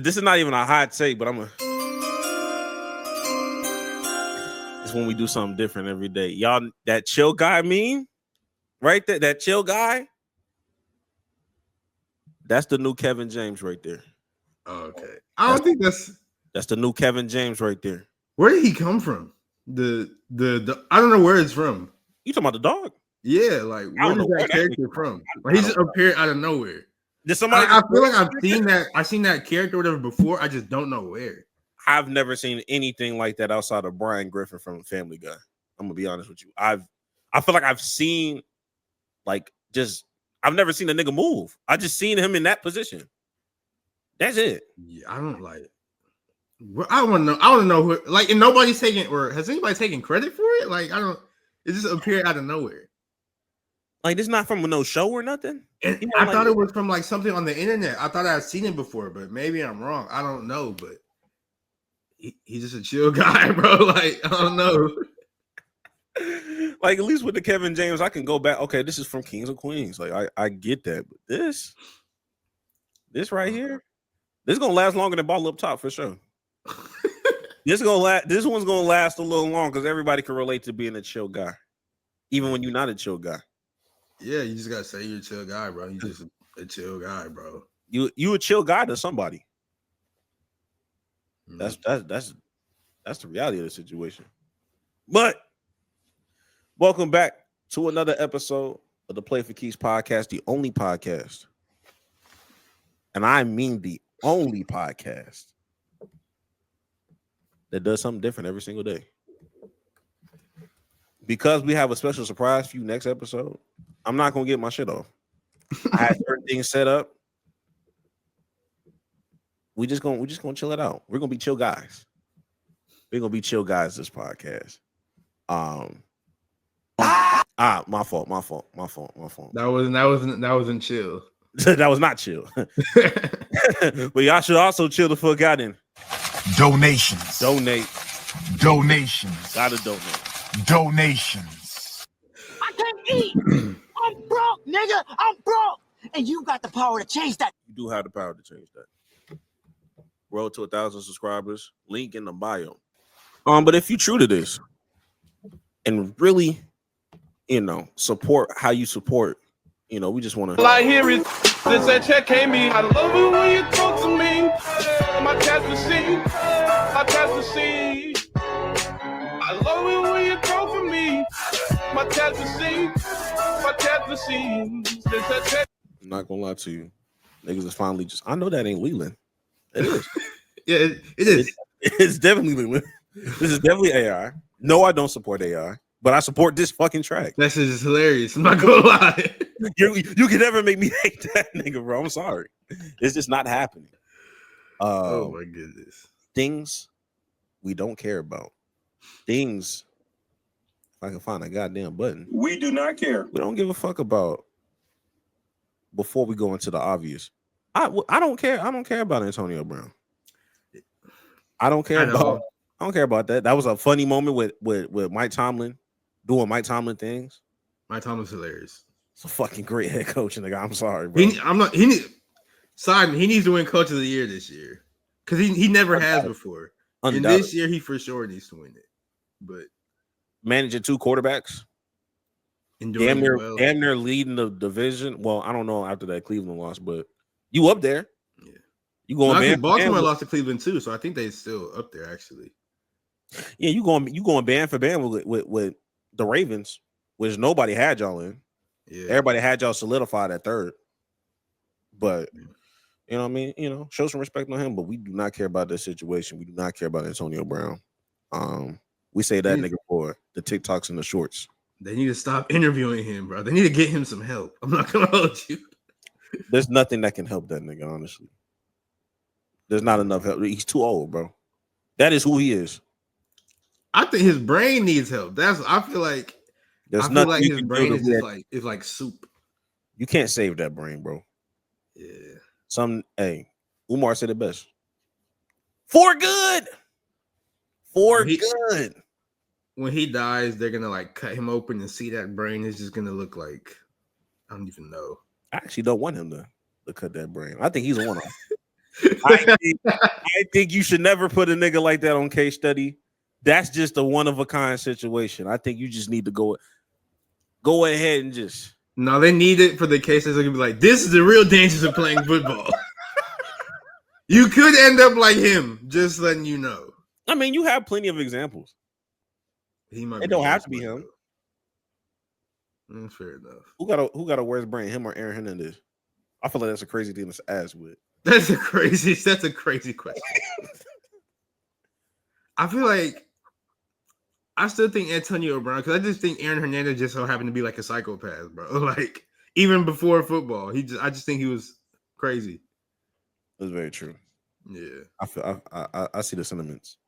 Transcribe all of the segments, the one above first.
This is not even a hot take, but it's when we do something different every day. Y'all, that chill guy meme, right there, that chill guy, that's the new Kevin James right there. Okay. I don't think that's the new Kevin James right there. Where did he come from? The I don't know where it's from. You talking about the dog? Yeah, like where is that character from? Like, he just appeared out of nowhere. Did somebody? I feel like I've seen that. I've seen that character or whatever before. I just don't know where. I've never seen anything like that outside of Brian Griffin from Family Guy. I'm gonna be honest with you. I feel like I've seen I've never seen a nigga move. I just seen him in that position. That's it. Yeah, I don't like it. I want to know. I want to know who. Like, and nobody's taking, or has anybody taken credit for it? Like, I don't. It just appeared out of nowhere. Like, this not from no show or nothing. And I thought it was from like something on the internet. I thought I'd seen it before, but maybe I'm wrong. I don't know, but he's just a chill guy, bro. Like, I don't know. Like, at least with the Kevin James, I can go back. Okay, this is from Kings of Queens. Like, I get that, but this right here, this is gonna last longer than Ball Up Top for sure. This one's gonna last a little long because everybody can relate to being a chill guy, even when you're not a chill guy. Yeah, you just gotta say you're a chill guy, bro. You just a chill guy, bro. You a chill guy to somebody. That's the reality of the situation. But welcome back to another episode of the Play for Keys podcast, the only podcast, and I mean the only podcast that does something different every single day. Because we have a special surprise for you next episode, I'm not gonna get my shit off. I had certain things set up. We just gonna chill it out. We're gonna be chill guys. We're gonna be chill guys this podcast. My fault. That wasn't chill. That was not chill. But y'all should also chill the fuck out and donations. Donate. Donations. Gotta donate. Donations. I can't eat. I'm broke, nigga. I'm broke. And you got the power to change that. You do have the power to change that. Road to 1,000 subscribers. Link in the bio. But if you're true to this and really, support how you support, we just want to. All I hear is since that check came in. I love it when you talk to me. My cat's the scene. My cat's the scene. I love it when you talk to me. My cat's the scene. My cat's the scene. Since that check. I'm not gonna lie to you. Niggas is finally just. I know that ain't Leland. It is. Yeah, it is. It's definitely Leland. This is definitely AI. No, I don't support AI, but I support this fucking track. That shit is hilarious. I'm not gonna lie. You can never make me hate that nigga, bro. I'm sorry. It's just not happening. Oh my goodness. Things we don't care about. Things. If I can find a goddamn button. We do not care. We don't give a fuck about. Before we go into the obvious, I don't care. I don't care about Antonio Brown. I don't care about that. That was a funny moment with Mike Tomlin doing Mike Tomlin things. Mike Tomlin's hilarious. It's a fucking great head coach, nigga. I'm sorry, bro. He needs to win Coach of the Year this year because he never has before. And this year he for sure needs to win it. But managing two quarterbacks, damn near leading the division. Well, I don't know after that Cleveland loss, but you up there. Yeah. You going Baltimore lost to Cleveland too, so I think they're still up there actually. Yeah, you going band for band with the Ravens, which nobody had y'all in. Yeah. Everybody had y'all solidified at third. But you know what I mean? Show some respect on him, but we do not care about this situation. We do not care about Antonio Brown. We say that nigga for the TikToks and the shorts. They need to stop interviewing him, bro. They need to get him some help. I'm not gonna hold you. There's nothing that can help that nigga, honestly. There's not enough help. He's too old, bro. That is who he is. I think his brain needs help. I feel like his brain is like soup. You can't save that brain, bro. Yeah. Umar said it best. For good. Good. When he dies, they're gonna like cut him open and see that brain is just gonna look like I don't even know. I actually don't want him to cut that brain. I think he's a one-off. I think you should never put a nigga like that on case study. That's just a one of a kind situation. I think you just need to go ahead and just. No, they need it for the cases. They're gonna be like, this is the real dangers of playing football. You could end up like him. Just letting you know. I mean, you have plenty of examples. He might. It don't have to be him. Fair enough. Who got a worse brain, him or Aaron Hernandez? I feel like that's a crazy thing to ask with. That's a crazy question. I feel like I still think Antonio Brown, because I just think Aaron Hernandez just so happened to be like a psychopath, bro. Like even before football, I just think he was crazy. That's very true. Yeah, I see the sentiments.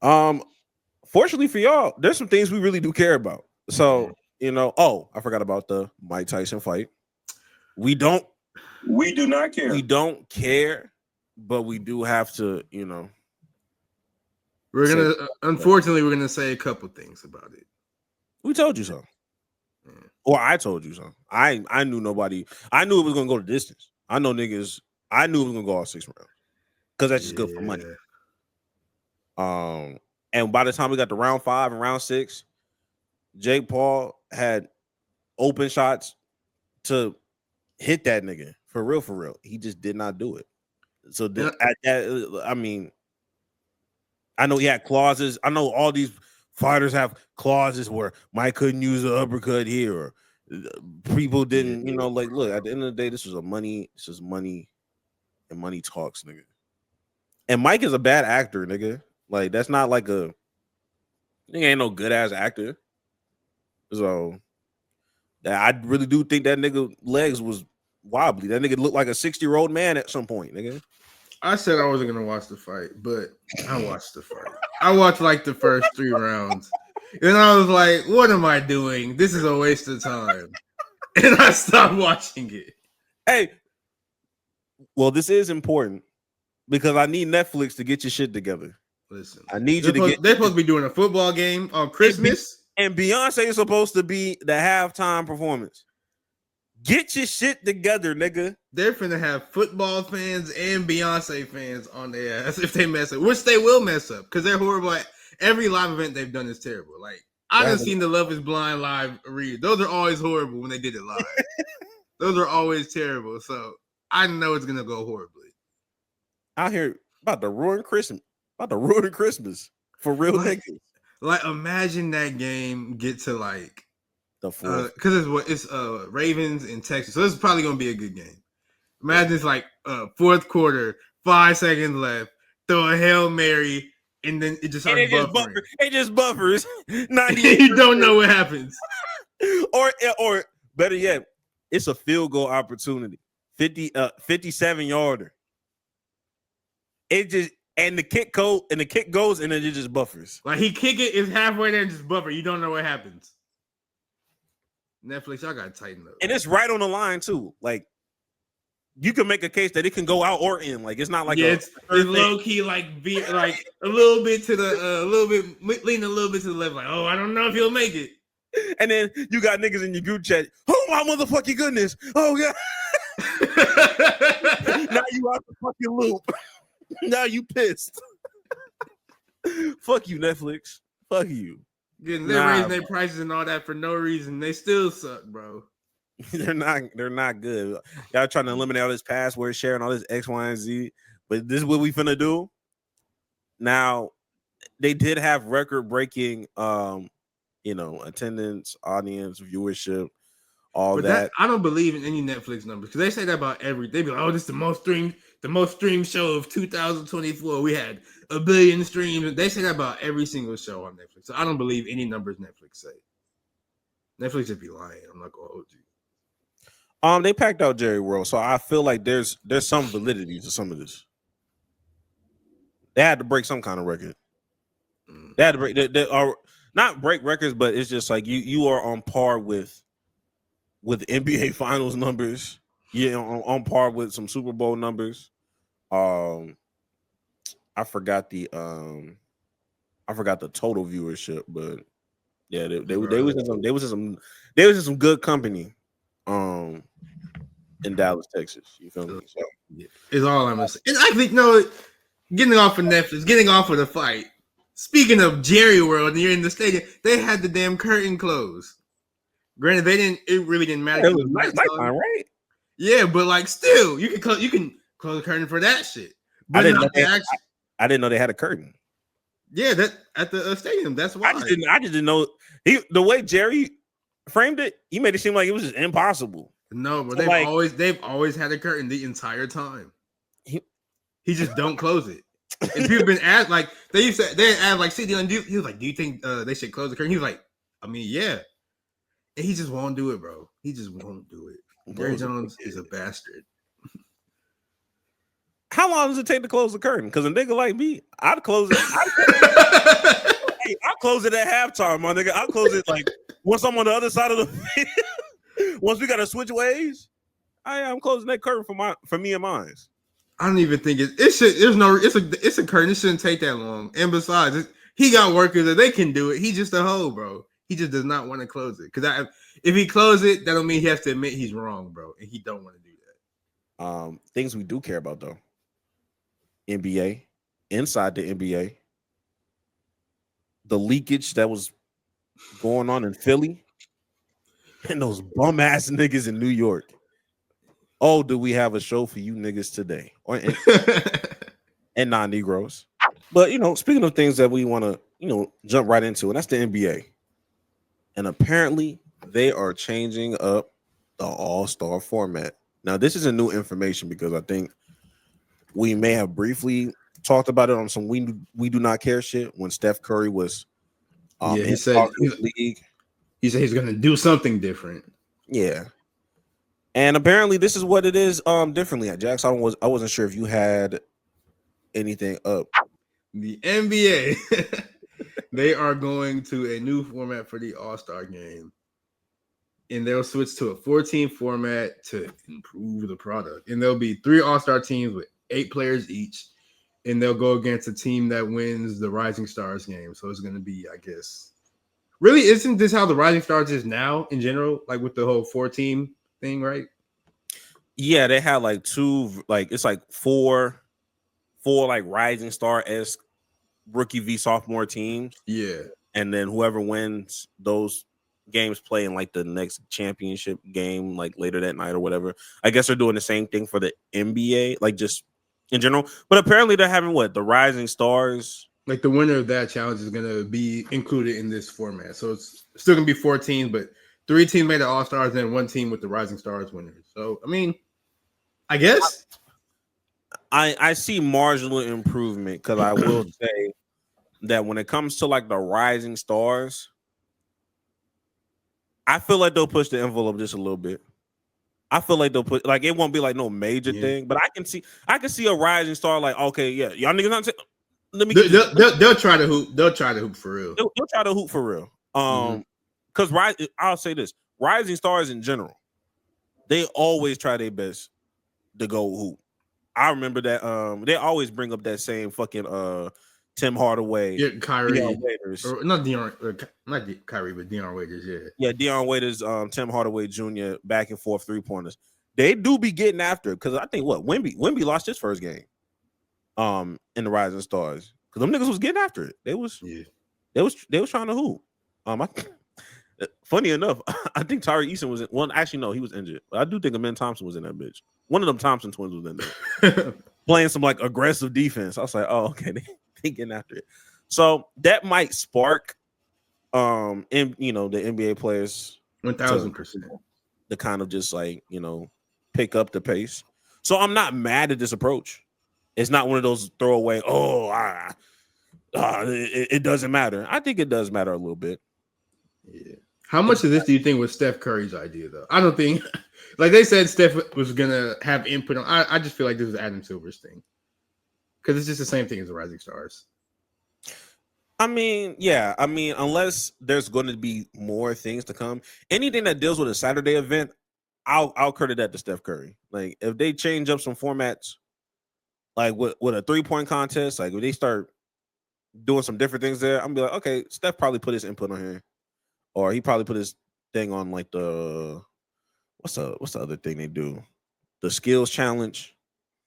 Fortunately for y'all, there's some things we really do care about. So I forgot about the Mike Tyson fight. We do not care. We don't care, but we do have to, Unfortunately, we're gonna say a couple things about it. We told you so. Yeah. Or I told you so. I knew nobody. I knew it was gonna go the distance. I know niggas. I knew it was gonna go all 6 rounds because that's just good for money. And by the time we got to round 5 and round 6, Jake Paul had open shots to hit that nigga for real. He just did not do it. So I mean, I know he had clauses. I know all these fighters have clauses where Mike couldn't use the uppercut here, or people didn't. Look, at the end of the day, this is money, and money talks, nigga. And Mike is a bad actor, nigga. Like that's not like nigga ain't no good ass actor. So I really do think that nigga legs was wobbly. That nigga looked like a 60-year-old man at some point, nigga. I said I wasn't gonna watch the fight, but I watched the fight. I watched like the first 3 rounds, and I was like, "What am I doing? This is a waste of time." And I stopped watching it. Hey, well, this is important because I need Netflix to get your shit together. Listen, I need you to get. They're supposed to be doing a football game on Christmas, and Beyonce is supposed to be the halftime performance. Get your shit together, nigga. They're finna have football fans and Beyonce fans on their ass if they mess up, which they will mess up because they're horrible. Every live event they've done is terrible. Like I haven't seen the Love Is Blind live read. Those are always horrible when they did it live. Those are always terrible. So I know it's gonna go horribly. Out here about to ruin Christmas. For real niggas. Like imagine that game get to like the fourth, because it's Ravens in Texas, so this is probably gonna be a good game. Imagine it's like fourth quarter, 5 seconds left, throw a Hail Mary, and then it just starts buffering. It just buffers. You don't know what happens. or better yet, it's a field goal opportunity. 57-yarder. It just the kick goes and then it just buffers. Like he kick it, it's halfway there and just buffer. You don't know what happens. Netflix, y'all gotta tighten up. And it's right on the line too. Like you can make a case that it can go out or in. Like it's not like it's low key like a little bit to the leaning a little bit to the left. Like I don't know if he'll make it. And then you got niggas in your group chat. Oh my motherfucking goodness! Oh yeah. Now you out the fucking loop. Now you pissed. Fuck you, Netflix. Fuck you. They're raising their prices and all that for no reason. They still suck, bro. They're not good. Y'all trying to eliminate all this password sharing, all this X, Y, and Z. But this is what we finna do. Now, they did have record-breaking attendance, audience, viewership, all that. I don't believe in any Netflix numbers because they say that about they be like, this is the most streamed show of 2024. We had 1 billion streams. They say that about every single show on Netflix. So I don't believe any numbers Netflix say. Netflix just be lying. I'm not gonna hold you. They packed out Jerry World, so I feel like there's some validity to some of this. They had to break some kind of record. They had to break. They are not break records, but it's just like you are on par with NBA Finals numbers. Yeah, on par with some Super Bowl numbers. I forgot the total viewership, but yeah, they was in some good company in Dallas, Texas. You feel me? So Is all I'm gonna say. And I think getting off of Netflix, getting off of the fight. Speaking of Jerry World, and you're in the stadium, they had the damn curtain closed. Granted, they didn't. It really didn't matter. It was nighttime, right? Yeah, but like, still, you can close the curtain for that shit. But I didn't know they had a curtain. Yeah, that at the stadium. That's why. I just didn't know the way Jerry framed it. He made it seem like it was just impossible. No, but So they've always had a curtain the entire time. He just don't close it. And people have been asked, like they asked like CD, he was like, "Do you think they should close the curtain?" He was like, "I mean, yeah." And he just won't do it, bro. He just won't do it. Jerry Jones is a bastard. How long does it take to close the curtain? Because a nigga like me, I'd close it. I'll close it at halftime, my nigga. I'll close it like once I'm on the other side of the field. Once we gotta switch ways, I'm closing that curtain for me and mine. I don't even think it should. It's a curtain. It shouldn't take that long. And besides, he got workers that they can do it. He's just a hoe, bro. He just does not want to close it. Because if he closes it, that don't mean he has to admit he's wrong, bro. And he don't want to do that. Things we do care about though. NBA, inside the NBA, the leakage that was going on in Philly, and those bum ass niggas in New York. Oh, do we have a show for you niggas today? And non-Negroes. But speaking of things that we want to, jump right into, and that's the NBA. And apparently they are changing up the all-star format. Now, this isn't new information because I think we may have briefly talked about it on some we do not care shit when Steph Curry was he said league. He said he's gonna do something different. Yeah. And apparently this is what it is differently at Jax. I wasn't sure if you had anything up. The NBA they are going to a new format for the All-Star game. And they'll switch to a 14 format to improve the product. And there'll be 3 All-Star teams with 8 players each. And they'll go against a team that wins the Rising Stars game. So it's going to be, I guess. Really, isn't this how the Rising Stars is now in general? Like with the whole 4-team thing, right? Yeah, they had like 2, like it's like 4 like Rising Star-esque rookie v sophomore teams. Yeah. And then whoever wins those games play in like the next championship game, like later that night or whatever. I guess they're doing the same thing for the NBA, like just in general. But apparently they're having the Rising Stars. Like the winner of that challenge is going to be included in this format. So it's still going to be 4 teams, but 3 teams made the All-Stars and 1 team with the Rising Stars winners. So, I mean, I guess. I see marginal improvement because I will say that when it comes to like the Rising Stars, I feel like they'll push the envelope just a little bit. I feel like they'll put like it won't be like no major thing, but I can see a Rising Star like, okay, yeah, y'all niggas not let me they'll try to hoop. They'll try to hoop for real. They'll try to hoop for real. Because I'll say this: Rising Stars in general, they always try their best to go hoop. I remember that they always bring up that same fucking Tim Hardaway, Kyrie, Dion Waiters. Or not Kyrie, but Dion Waiters, yeah, Dion Waiters, Tim Hardaway Jr. back and forth 3-pointers. They do be getting after it because I think Wemby lost his first game, in the Rising Stars because them niggas was getting after it. They was trying to hoop. Funny enough, I think Tyree Eason was in. Well, actually, no, he was injured. But I do think Amen Thompson was in that bitch. One of them Thompson twins was in there playing some like aggressive defense. I was like, oh, okay, they getting after it. So that might spark, the NBA players 1000% to kind of just like pick up the pace. So I'm not mad at this approach. It's not one of those throwaway. It doesn't matter. I think it does matter a little bit. Yeah. How much of this do you think was Steph Curry's idea, though? I don't think, like they said, Steph was gonna have input on. I just feel like this was Adam Silver's thing because it's just the same thing as the Rising Stars. I mean, yeah. I mean, unless there's going to be more things to come, anything that deals with a Saturday event, I'll credit that to Steph Curry. Like if they change up some formats, like with a 3-point contest, like if they start doing some different things there, I'm be like, okay, Steph probably put his input on here. Or he probably put his thing on like the what's the other thing they do? The skills challenge.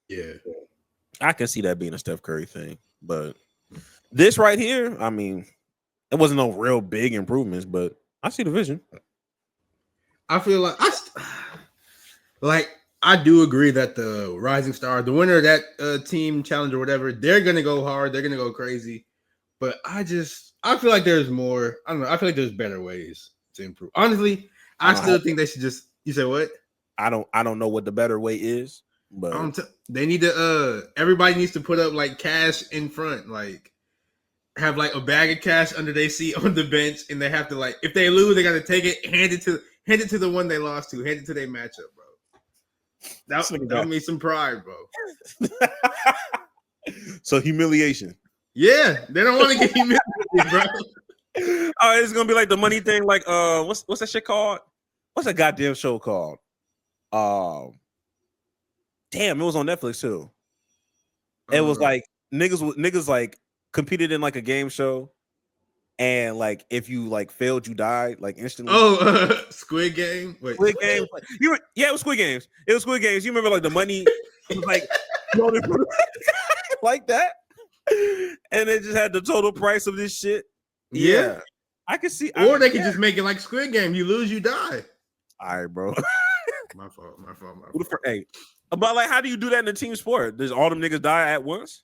Yeah. I can see that being a Steph Curry thing, but this right here, I mean, it wasn't no real big improvements, but I see the vision. I feel like I do agree that the Rising Star, the winner of that team challenge or whatever, they're gonna go hard, they're gonna go crazy. But I feel like there's more. I don't know. I feel like there's better ways to improve. Honestly, I still think they should just. You say what? I don't know what the better way is, but They need to. Everybody needs to put up like cash in front, like have like a bag of cash under their seat on the bench, and they have to like if they lose, they got to take it, hand it to the one they lost to, hand it to their matchup, bro. That'll mean some pride, bro. So humiliation. Yeah, they don't want to get humiliated, bro. Oh, it's gonna be like the money thing. Like, what's that shit called? What's that goddamn show called? Damn, it was on Netflix too. It was like niggas like competed in like a game show, and like if you like failed, you died like instantly. Oh, Squid Game. Wait, Squid Games. Yeah, it was Squid Games. It was Squid Games. You remember like the money? It was like like that, and they just had the total price of this shit. Yeah. I can see. Or they could just make it like Squid Game. You lose, you die. All right, bro. My fault. Hey, but like, how do you do that in a team sport? Does all them niggas die at once?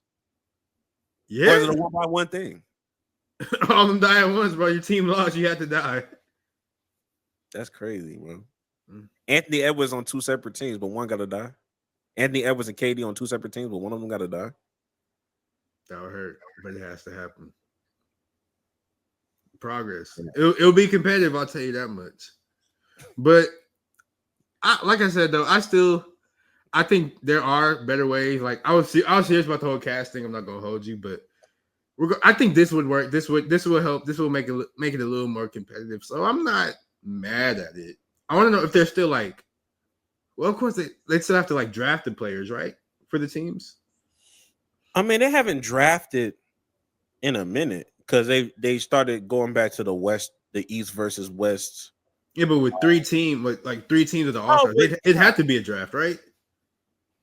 Yeah. Or is it a 1-by-1 thing? All of them die at once, bro. Your team lost, you had to die. That's crazy, bro. Anthony Edwards on 2 separate teams, but one got to die. Anthony Edwards and KD on 2 separate teams, but one of them got to die. That would hurt, but it has to happen. Progress. It'll be competitive, I'll tell you that much. But like I said, though, I think there are better ways. Like I was serious about the whole cast thing. I'm not gonna hold you, but I think this would work. This will help. This will make it a little more competitive. So I'm not mad at it. I want to know if they're still like. Well, of course they still have to like draft the players, right, for the teams. I mean, they haven't drafted in a minute because they started going back to the East versus West. Yeah, but with 3 teams of the All-Stars, it had to be a draft, right?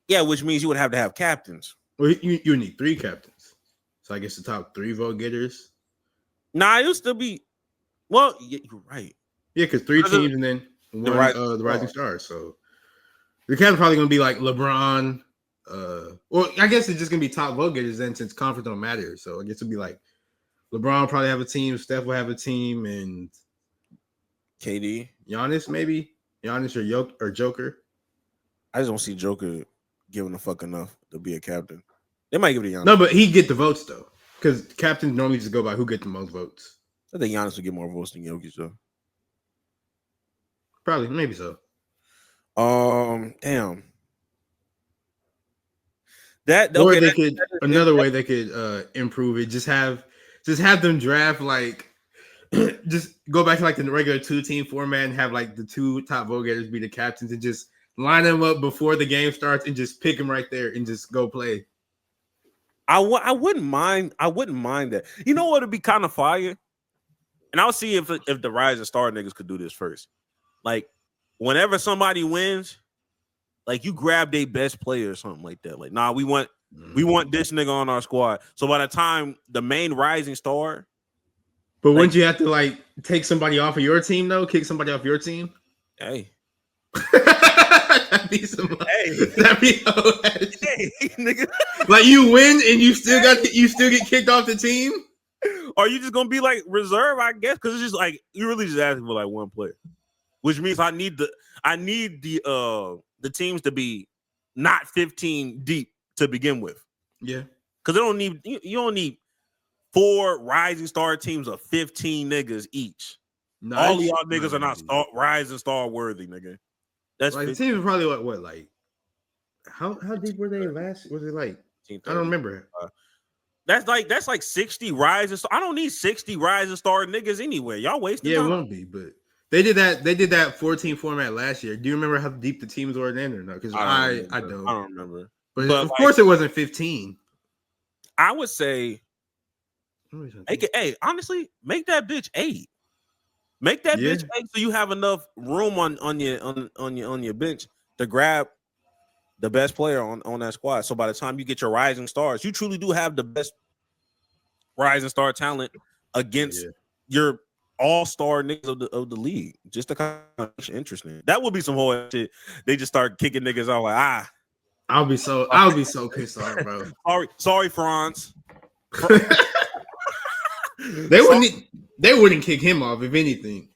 Yeah, which means you would have to have captains. Well, you need 3 captains. So I guess the top 3 vote getters. Nah, it used to be. Well, yeah, you're right. Yeah, because 3 teams and then the Rising Stars. So the captain's probably going to be like LeBron. Well, I guess it's just going to be top vote getters then since conference don't matter. So I guess it'll be like LeBron will probably have a team, Steph will have a team, and KD, Giannis maybe, or Joker. I just don't see Joker giving a fuck enough to be a captain. They might give it to Giannis. No, but he'd get the votes though, because captains normally just go by who get the most votes. I think Giannis would get more votes than Jokic though. Probably, maybe so. Damn. Another way they could improve it. Just have them draft like. Just go back to like the regular 2-team format and have like the 2 top vote getters be the captains and just line them up before the game starts and just pick them right there and just go play. I wouldn't mind that. You know what would be kind of fire? And I'll see if the Rising Star niggas could do this first. Like whenever somebody wins, like you grab their best player or something like that. Like, nah, we want this nigga on our squad. So by the time the main Rising Star. But wouldn't you have to like take somebody off of your team though? Kick somebody off your team? Hey. That'd be hey, nigga. Like you win and you still get kicked off the team? Or you just gonna be like reserve, I guess, because it's just like you really just asking for like one player. Which means I need the teams to be not 15 deep to begin with. Yeah. Because you don't need 4 Rising Star teams of 15 niggas each. No, all of y'all niggas are not Rising Star worthy, nigga. That's like the team is probably what like how deep were they last? Was it like I don't remember. That's like 60 Rising Star. I don't need 60 Rising Star niggas anyway. Y'all wasting time. It won't be, but they did that 14 format last year. Do you remember how deep the teams were then or no? Because I don't. I don't remember. But of course it wasn't 15. I would say honestly, make that bitch 8. Make that bitch 8 so you have enough room on your bench to grab the best player on that squad. So by the time you get your rising stars, you truly do have the best rising star talent against your all-star niggas of the league. Just to kind of interesting. That would be some whole shit. They just start kicking niggas out like I'll be so pissed off, bro. sorry, Franz. They wouldn't kick him off if anything.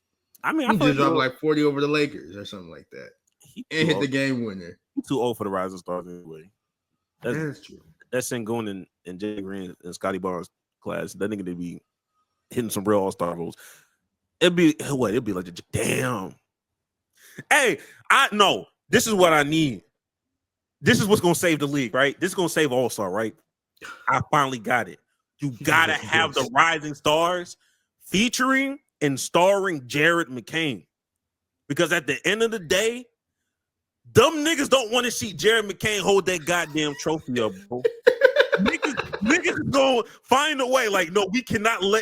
I mean, he just dropped like 40 over the Lakers or something like that, and hit the game winner. He's too old for the rising stars anyway. That's true. That's Sengun and Jay Green and Scotty Barnes class. That nigga they be hitting some real all-star roles. It'd be like damn. Hey, I know this is what I need. This is what's gonna save the league, right? This is gonna save all-star, right? I finally got it. You gotta have the rising stars featuring and starring Jared McCain. Because at the end of the day, dumb niggas don't want to see Jared McCain hold that goddamn trophy up, bro. niggas gonna find a way. Like, no, we cannot allow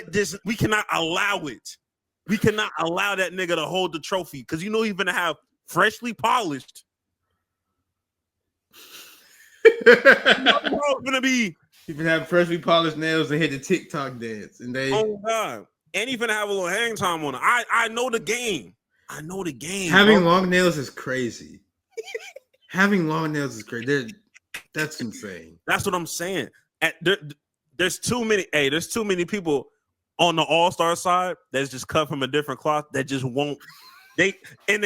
it. We cannot allow that nigga to hold the trophy because you know he's gonna have freshly polished. Gonna be. He's gonna have freshly polished nails and hit the TikTok dance, and they. Oh God! And he's gonna have a little hang time on it. I know the game. Having long nails is crazy. Having long nails is crazy. That's insane. That's what I'm saying. There's too many. Hey, there's too many people on the all-star side that's just cut from a different cloth that just won't. They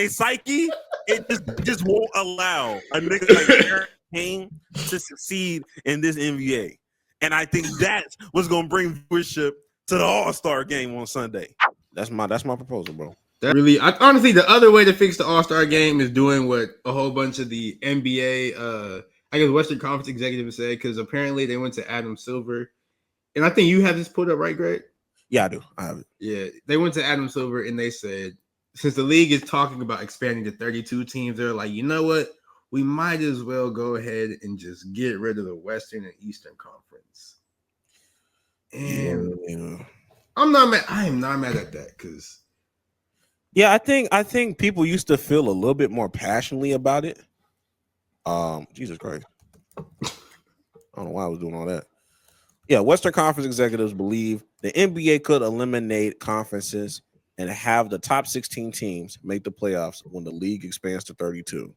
psyche it just won't allow a nigga like Jared McCain to succeed in this NBA. And I think that's what's gonna bring viewership to the All-Star game on Sunday. That's my proposal, bro. Honestly, the other way to fix the All-Star game is doing what a whole bunch of the NBA, I guess Western Conference executives said, because apparently they went to Adam Silver, and I think you have this put up, right, Greg? Yeah, I do. I have it. Yeah, they went to Adam Silver and they said, since the league is talking about expanding to 32 teams, they're like, you know what? We might as well go ahead and just get rid of the Western and Eastern Conference. And I'm not mad. I am not mad at that because. Yeah, I think people used to feel a little bit more passionately about it. Jesus Christ. I don't know why I was doing all that. Yeah, Western Conference executives believe the NBA could eliminate conferences and have the top 16 teams make the playoffs when the league expands to 32.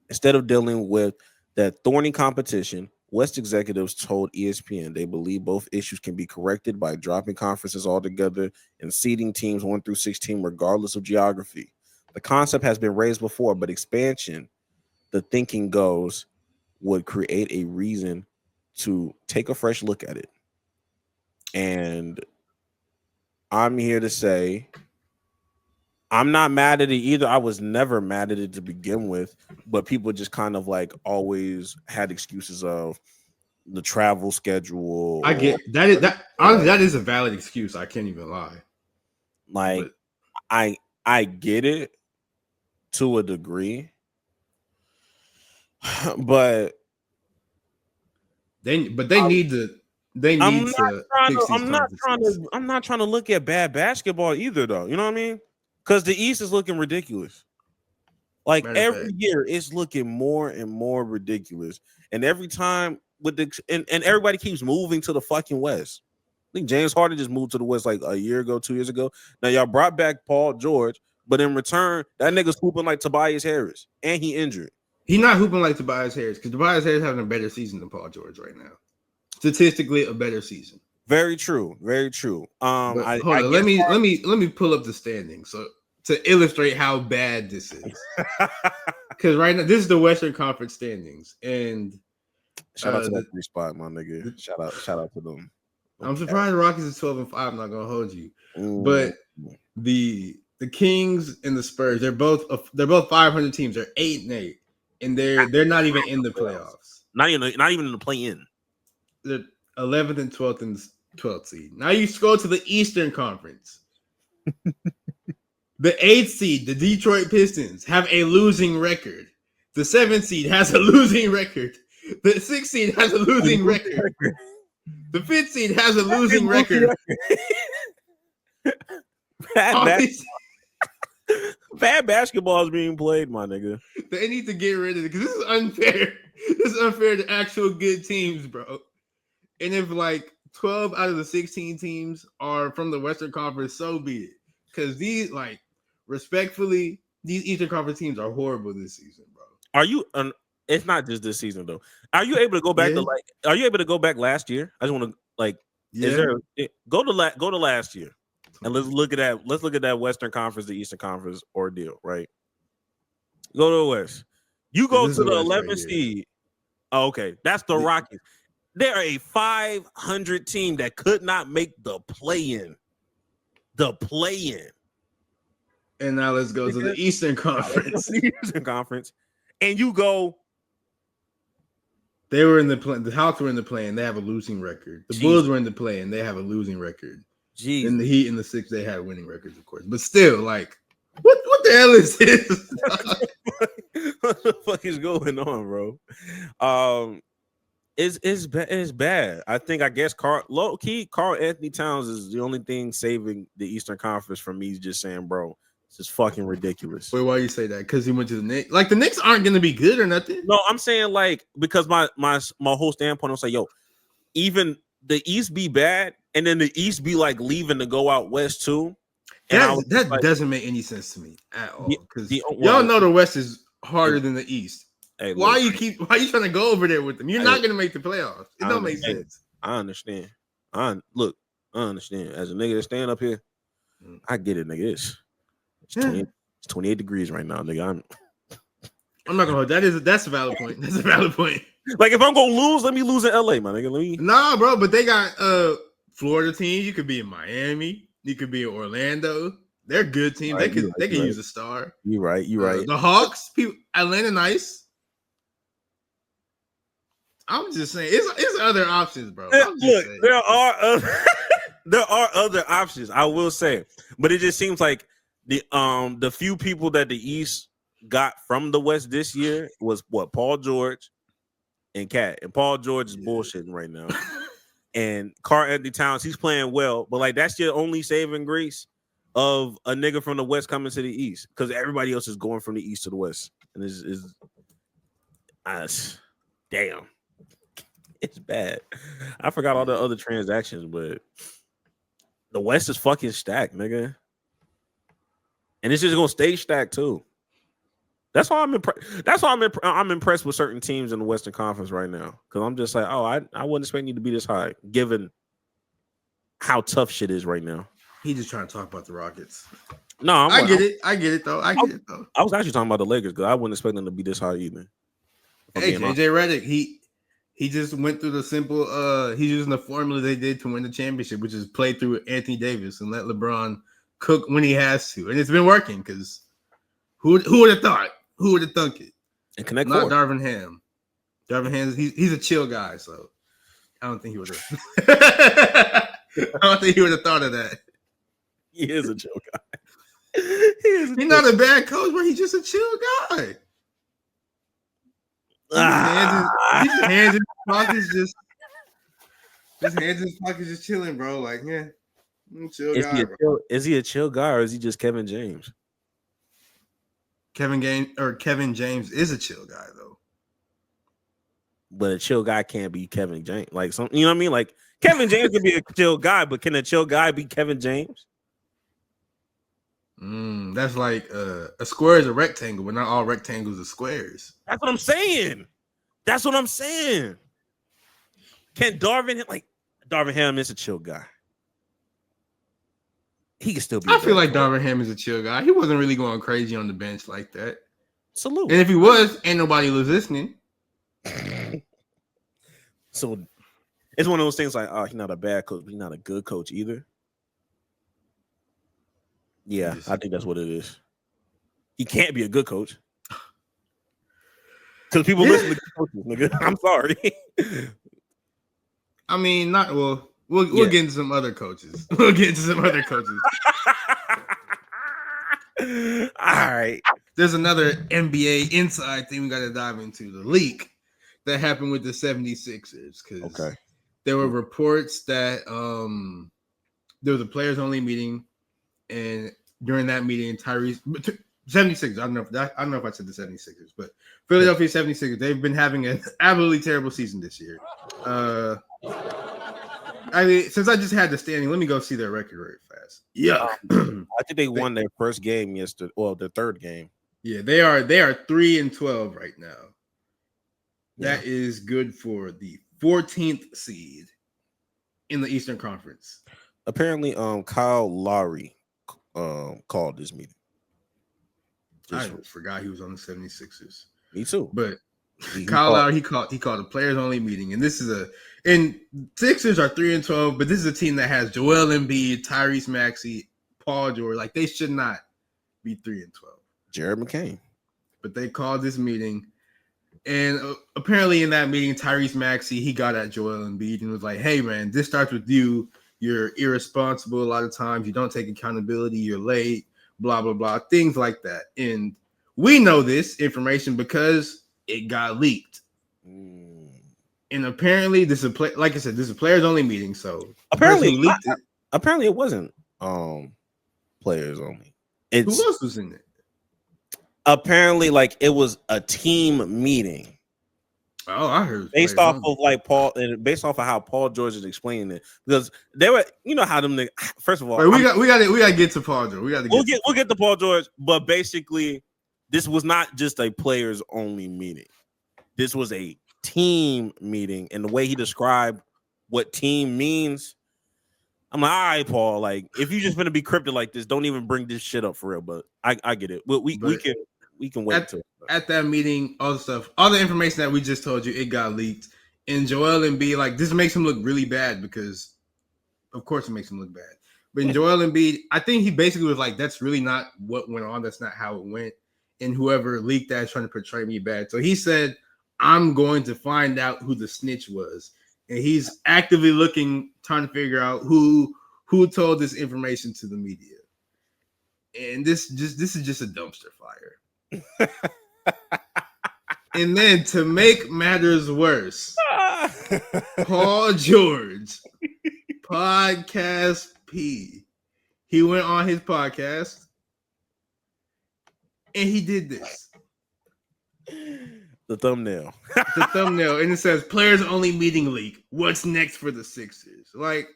Instead of dealing with that thorny competition, West executives told ESPN they believe both issues can be corrected by dropping conferences altogether and seeding teams 1 through 16 regardless of geography. The concept has been raised before, but expansion, the thinking goes, would create a reason to take a fresh look at it. And I'm here to say I'm not mad at it either. I was never mad at it to begin with, but people just kind of like always had excuses of the travel schedule. I get that. Honestly, that is a valid excuse. I can't even lie. Like, but I get it to a degree, but they need to. I'm not trying to look at bad basketball either, though. You know what I mean? Because the East is looking ridiculous. Like every year, it's looking more and more ridiculous, and every time with and everybody keeps moving to the fucking West. I think James Harden just moved to the West like a year ago, 2 years ago. Now y'all brought back Paul George, but in return, that nigga's hooping like Tobias Harris, and he injured. He's not hooping like Tobias Harris because Tobias Harris having a better season than Paul George right now. Statistically, a better season. Very true. Very true. Hold on. Let me pull up the standings so to illustrate how bad this is. Because right now, this is the Western Conference standings, and shout out to that 3 spot, my nigga. Shout out to them. I'm surprised the Rockets is 12-5. I'm not gonna hold you, but the Kings and the Spurs, they're both 500 teams. They're 8-8, and they're not even in the playoffs. Not even in the play-in. The 11th and 12th and 12th seed. Now you scroll to the Eastern Conference. The 8th seed, the Detroit Pistons, have a losing record. The 7th seed has a losing record. The 6th seed has a losing record. The 5th seed has a losing record. Bad basketball is being played, my nigga. They need to get rid of it because this is unfair. This is unfair to actual good teams, bro. And if like 12 out of the 16 teams are from the Western Conference, so be it. Because these, like, respectfully, these Eastern Conference teams are horrible this season, bro. Are you? It's not just this season though. Are you able to go back to like? Are you able to go back last year? I just want to like. Yeah. Is there go to last year, and let's look at that. Let's look at that Western Conference, the Eastern Conference ordeal, right? Go to the West. You go to the 11th seed. Oh, okay, that's the Rockets. They're a 500 team that could not make the play-in. The play-in. And now let's go to the Eastern Conference. The Eastern Conference, and you go. They were in the play. The Hawks were in the play, and they have a losing record. The Bulls were in the play, and they have a losing record. Jeez. And the Heat and the Sixers, they had winning records, of course. But still, like, what the hell is this? What the fuck is going on, bro? It's bad. I guess Carl Anthony Towns is the only thing saving the Eastern Conference from me just saying, bro, this is fucking ridiculous. Wait, why you say that? Because he went to the Knicks. Like, the Knicks aren't gonna be good or nothing. No, I'm saying like because my whole standpoint, I'll say, yo, even the East be bad, and then the East be like leaving to go out west too. And that like, doesn't make any sense to me at all. Because y'all know the West is harder than the East. Hey, why are you trying to go over there with them? You're not gonna make the playoffs. It don't make sense. I understand. I understand. As a nigga that's staying up here, I get it, nigga. It's 28 degrees right now, nigga. I'm not gonna hold that's a valid point. That's a valid point. Like if I'm gonna lose, let me lose in LA, my nigga. Nah, bro, but they got Florida teams. You could be in Miami, you could be in Orlando. They're good teams. Right, they can use a star. You're right. The Hawks, Atlanta nice. I'm just saying, it's other options, bro. Look, there are other options. I will say, but it just seems like the few people that the East got from the West this year was what Paul George and Cat, and Paul George is bullshitting right now. And Karl Anthony Towns, he's playing well, but like that's your only saving grace of a nigga from the West coming to the East because everybody else is going from the East to the West, and is damn. It's bad. I forgot all the other transactions, but the West is fucking stacked, nigga. And it's just gonna stay stacked too. That's why I'm impressed. That's why I'm impressed with certain teams in the Western Conference right now. Cause I'm just like, oh, I wouldn't expect you to be this high, given how tough shit is right now. He just trying to talk about the Rockets. No, I get it though. I was actually talking about the Lakers because I wouldn't expect them to be this high either. Hey, JJ Redick, he just went through the simple he's using the formula they did to win the championship, which is play through Anthony Davis and let LeBron cook when he has to. And it's been working because who would have thought? Who would have thunk it? And connect Not forward. Darvin Ham. Darvin Ham, he's a chill guy, so I don't think he would have I don't think he would have thought of that. He is a chill guy. He's not a bad coach, but he's just a chill guy. His hands in his pockets, just chilling, bro. Like, yeah, chill guy. Is he a chill guy or is he just Kevin James? Kevin James is a chill guy though. But a chill guy can't be Kevin James. Like some, you know what I mean? Like Kevin James can be a chill guy, but can a chill guy be Kevin James? That's like a square is a rectangle, but not all rectangles are squares. That's what I'm saying. Can Darvin Ham is a chill guy. He can still be. I feel like Darvin Ham is a chill guy. He wasn't really going crazy on the bench like that. Salute. And if he was, ain't nobody was listening. So it's one of those things like, oh, he's not a bad coach, but he's not a good coach either. Yeah, I think that's what it is. He can't be a good coach. Because people listen to good coaches, nigga. I'm sorry. I mean, not well. We'll get into some other coaches. All right. There's another NBA inside thing we got to dive into, the leak that happened with the 76ers. Because there were reports that there was a players-only meeting, and during that meeting, 76ers. I don't know if I said the 76ers, but Philadelphia 76ers, they've been having an absolutely terrible season this year. I mean, since I just had the standing, let me go see their record very fast. Yeah. I think they won their first game yesterday. Well, their third game. Yeah, they are 3-12 right now. Yeah. That is good for the 14th seed in the Eastern Conference. Apparently, Kyle Lowry called this meeting. I forgot he was on the 76ers. Me too. But Kyle Lowry, he called a players only meeting, and this is and Sixers are 3-12, but this is a team that has Joel Embiid, Tyrese Maxey, Paul George. Like, they should not be 3-12. Jared McCain. But they called this meeting, and apparently in that meeting, Tyrese Maxey, he got at Joel Embiid and was like, "Hey man, this starts with you. You're irresponsible a lot of times. You don't take accountability. You're late. Blah blah blah. Things like that." And we know this information because it got leaked. And apparently, this is like I said, this is a players only meeting. So apparently, leaked it. Apparently, it wasn't players only. Who else was in it? Apparently, like, it was a team meeting. Oh, I heard based off of like Paul, and based off of how Paul George is explaining it, because they were, you know how them. First of all, wait, we got to get to Paul George. We'll get to Paul George, but basically, this was not just a players only meeting. This was a team meeting, and the way he described what team means, I'm like, all right, Paul. Like, if you just gonna be cryptic like this, don't even bring this shit up for real. But I get it. We can wait until at that meeting, all the information that we just told you, it got leaked. And Joel Embiid, like, this makes him look really bad because, of course, it makes him look bad. But in Joel Embiid, I think he basically was like, "That's really not what went on. That's not how it went." And whoever leaked that is trying to portray me bad. So he said, "I'm going to find out who the snitch was." And he's actively trying to figure out who told this information to the media. And this is just a dumpster fire. And then to make matters worse, Paul George, Podcast P, he went on his podcast and he did this. The thumbnail. And it says players only meeting leak. What's next for the Sixers? Like,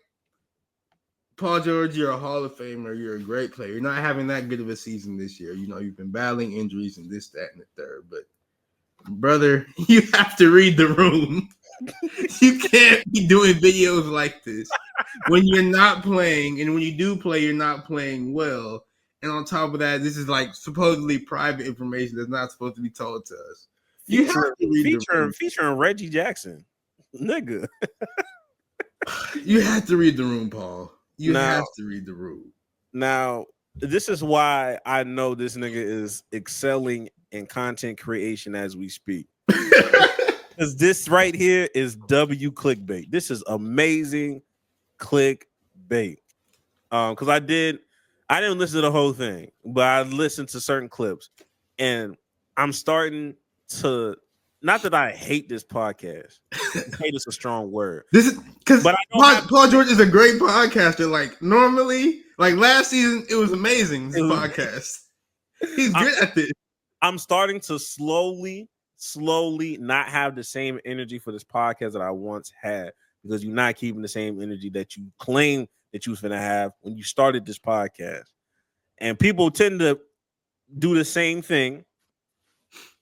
Paul George, you're a Hall of Famer. You're a great player. You're not having that good of a season this year. You know, you've been battling injuries and this, that, and the third. But, brother, you have to read the room. You can't be doing videos like this when you're not playing. And when you do play, you're not playing well. And on top of that, this is like supposedly private information that's not supposed to be told to us. You have to read featuring Reggie Jackson. Nigga. You have to read the room, Paul. You have to read the room. Now, this is why I know this nigga is excelling in content creation as we speak. Because this right here is W clickbait. This is amazing clickbait. Because I didn't listen to the whole thing, but I listened to certain clips, and I'm starting to, not that I hate this podcast. Hate is a strong word. This is because Paul George is a great podcaster. Like, normally, like last season, it was amazing. His podcast. He's good at this. I'm starting to slowly not have the same energy for this podcast that I once had, because you're not keeping the same energy that you claim that you was gonna have when you started this podcast. And people tend to do the same thing,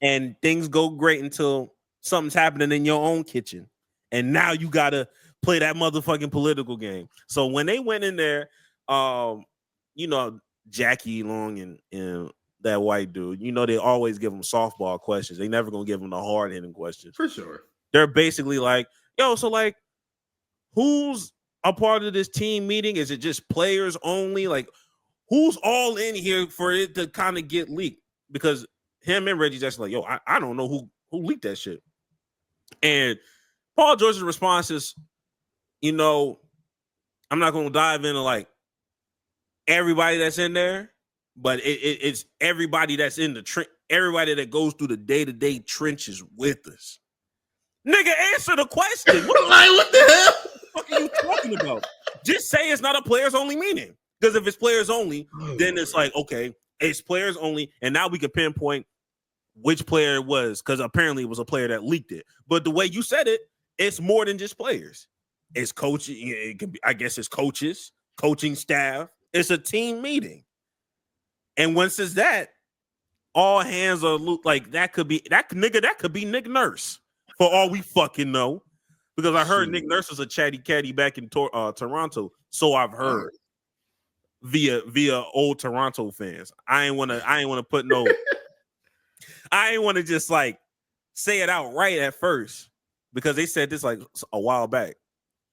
and things go great until something's happening in your own kitchen, and now you gotta play that motherfucking political game. So when they went in there, you know, Jackie Long and that white dude, you know, they always give them softball questions. They never gonna give them the hard hitting questions. For sure. They're basically like, yo, so like, who's a part of this team meeting? Is it just players only? Like, who's all in here for it to kind of get leaked? Because him and Reggie Jackson like, yo, I don't know who leaked that shit. And Paul George's response is, you know, I'm not going to dive into like everybody that's in there, but it's everybody that's in the everybody that goes through the day-to-day trenches with us. Nigga, answer the question. What the hell? What are you talking about? Just say it's not a players only meeting. Because if it's players only, then it's like, okay, it's players only, and now we can pinpoint which player it was, because apparently it was a player that leaked it. But the way you said it, it's more than just players. It's coaching. It could be, I guess it's coaches, coaching staff. It's a team meeting. And once it's that, all hands are like that could be that nigga. That could be Nick Nurse for all we fucking know, because I heard Nick Nurse was a chatty catty back in Toronto. So I've heard via old Toronto fans. I ain't want to put no. I ain't want to just like say it out right at first, because they said this like a while back.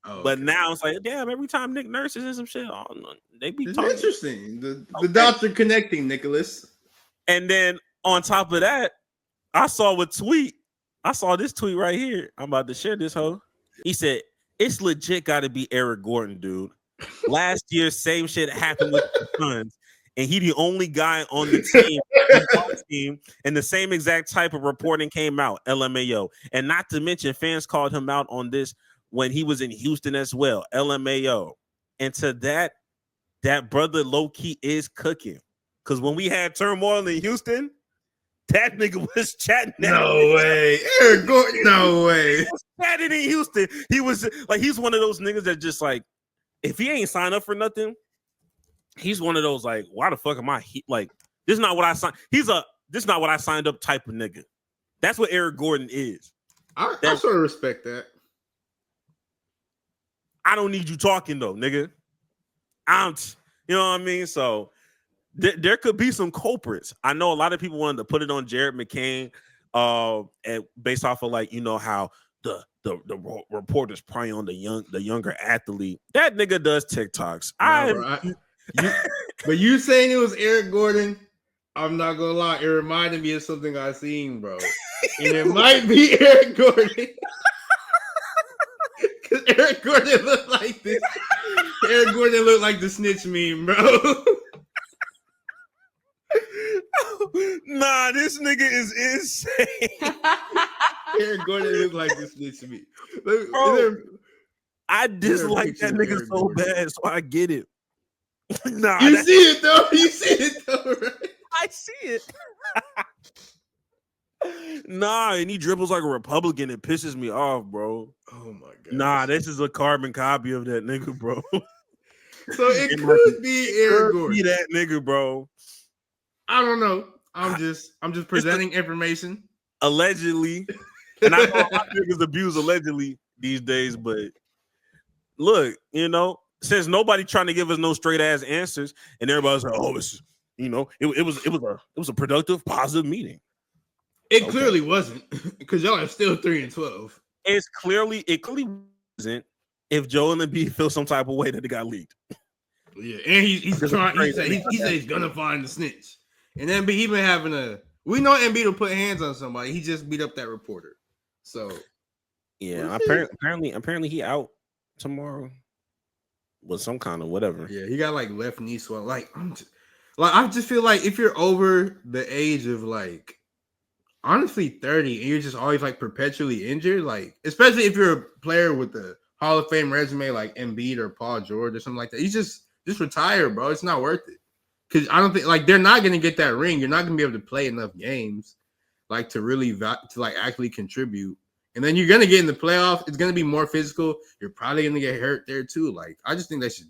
Oh, but now it's like, damn, every time Nick Nurse is in some shit, they be talking. Interesting. The dots are connecting, Nicholas. And then on top of that, I saw this tweet right here. I'm about to share this hoe. He said, it's legit got to be Eric Gordon, dude. Last year, same shit happened with the Suns, and he the only guy on the team, and the same exact type of reporting came out, LMAO. And not to mention, fans called him out on this when he was in Houston as well, LMAO. And to that brother low-key is cooking. Because when we had turmoil in Houston, that nigga was chatting. No way. Eric Gordon, no way. He was chatting in Houston. He was like, he's one of those niggas that just like, if he ain't signed up for nothing, he's one of those like, why the fuck am I like, this is not what I signed. This is not what I signed up type of nigga. That's what Eric Gordon is. I sort of respect that. I don't need you talking though, nigga. You know what I mean? So there could be some culprits. I know a lot of people wanted to put it on Jared McCain, and based off of like, you know, how the reporters pray on the younger athlete. That nigga does TikToks. But you saying it was Eric Gordon, I'm not gonna lie, it reminded me of something I seen, bro. And it might be Eric Gordon. Because Eric Gordon looked like this. Eric Gordon looked like the snitch meme, bro. Nah, this nigga is insane. Eric Gordon looked like the snitch meme. Bro, I dislike that nigga so Gordon. Bad, so I get it. Nah, you see it though. You see it though, right? I see it. Nah, and he dribbles like a Republican. It pisses me off, bro. Oh my god. Nah, this is a carbon copy of that nigga, bro. So it could be Eric Gordon. Be that nigga, bro. I don't know. I'm just presenting information. Allegedly. And I know a lot of niggas abuse allegedly these days, but look, you know, since nobody trying to give us no straight ass answers, and everybody's like, oh, it's, you know, it was a productive, positive meeting. It clearly wasn't, because y'all are still 3-12. It clearly wasn't if Joel Embiid feels some type of way that it got leaked. Yeah, and he's trying. He said he's gonna find the snitch, and then he been having we know Embiid will put hands on somebody. He just beat up that reporter. So yeah, apparently he out tomorrow with some kind of whatever. Yeah, he got like left knee swell. Like I just feel like if you're over the age of like honestly 30 and you're just always like perpetually injured, like especially if you're a player with the Hall of Fame resume like Embiid or Paul George or something like that, you just retire, bro. It's not worth it. Because I don't think like they're not gonna get that ring. You're not gonna be able to play enough games like to really to like actually contribute. And then you're gonna get in the playoffs. It's gonna be more physical. You're probably gonna get hurt there too. Like I just think they should.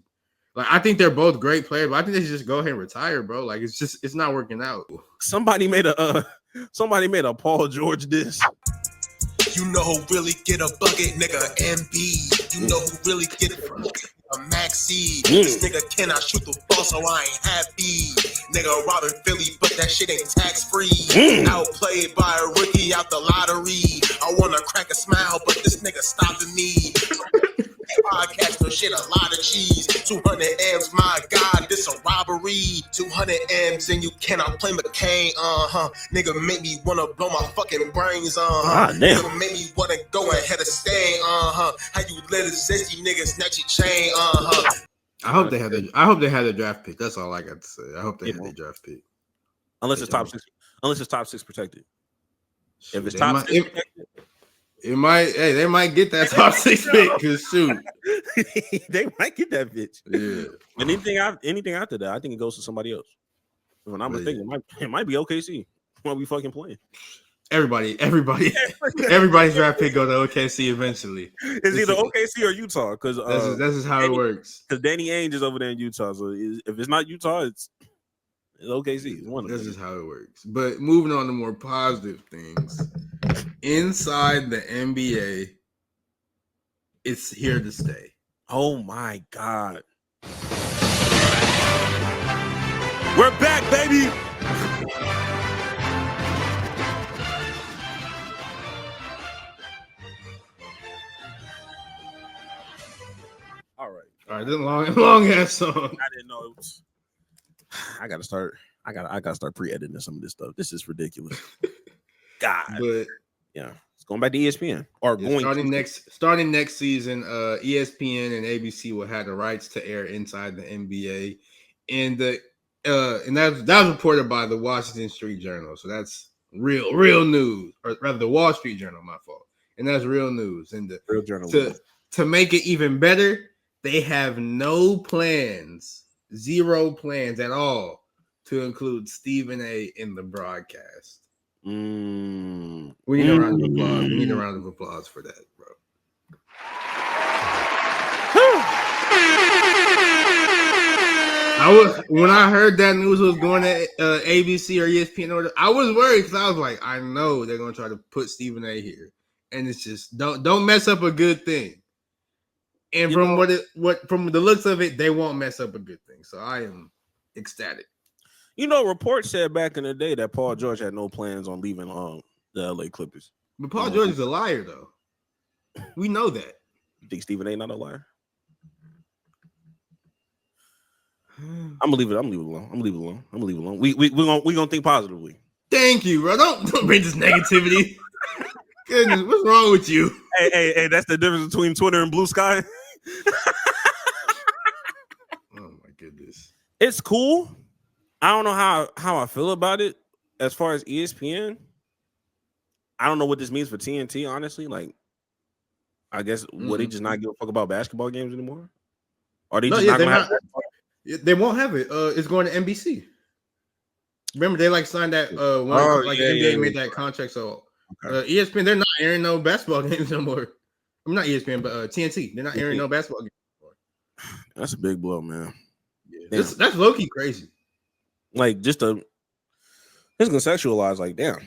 Like I think they're both great players, but I think they should just go ahead and retire, bro. Like it's not working out. Somebody made a Paul George diss. You know who really get a bucket, nigga, MB. You know who really get a Maxi. This nigga cannot shoot the ball, so I ain't happy. Nigga robbing Philly, but that shit ain't tax-free. Outplayed by a rookie out the lottery. I wanna crack a smile, but this nigga stopping me. Podcast, no shit, a lot of cheese. 200 M's, my God, this a robbery. 200 M's and you cannot play McCain, Nigga make me wanna blow my fucking brains, Nigga make me wanna go ahead and stay, How you let a zesty nigga snatch your chain, I hope they had the draft pick. That's all I got to say. I hope they had the draft pick. Unless it's top six protected. If it's top six protected. It might. Hey, they might get that top 6 pick. Cause shoot, they might get that bitch. yeah. But anything after that, I think it goes to somebody else. If I'm not mistaken, it might be OKC. While we fucking playing. Everybody's draft pick go to OKC eventually. It's either OKC or Utah because this is how it works. Because Danny Ainge is over there in Utah, so if it's not Utah, it's OKC. It's one of them. This is how it works. But moving on to more positive things, inside the NBA, it's here to stay. Oh my God, we're back, baby. All right, this long ass song. I didn't know it was. I gotta start pre-editing some of this stuff. This is ridiculous. God, but yeah, it's going back to ESPN or starting next season. ESPN and ABC will have the rights to air Inside the NBA, and that was reported by the Washington Street Journal. So that's real news, or rather, the Wall Street Journal. My fault, and that's real news. And the real journal to make it even better, they have no plans. Zero plans at all to include Stephen A in the broadcast. We need a round of applause. We need a round of applause for that, bro. When I heard that news was going to ABC or ESPN, I was worried because I was like, I know they're going to try to put Stephen A here, and it's just don't mess up a good thing. And from from the looks of it, they won't mess up a good thing. So I am ecstatic. Reports said back in the day that Paul George had no plans on leaving the LA Clippers. But Paul George is a liar, though. We know that. You think Stephen A not a liar? I'm gonna leave it alone. We gonna think positively. Thank you, bro. Don't bring this negativity. Goodness, what's wrong with you? Hey, that's the difference between Twitter and Blue Sky. Oh my goodness. It's cool. I don't know how I feel about it as far as ESPN. I don't know what this means for TNT, honestly. Like, I guess will they just not give a fuck about basketball games anymore? Or they not gonna have they won't have it. It's going to NBC. Remember, they signed that the NBA made that contract, so ESPN, they're not airing no basketball games no more. I'm not ESPN, but TNT, they're not airing no basketball games anymore. That's a big blow, man. Yeah, that's low-key crazy. Like, it's gonna sexualize, like, damn.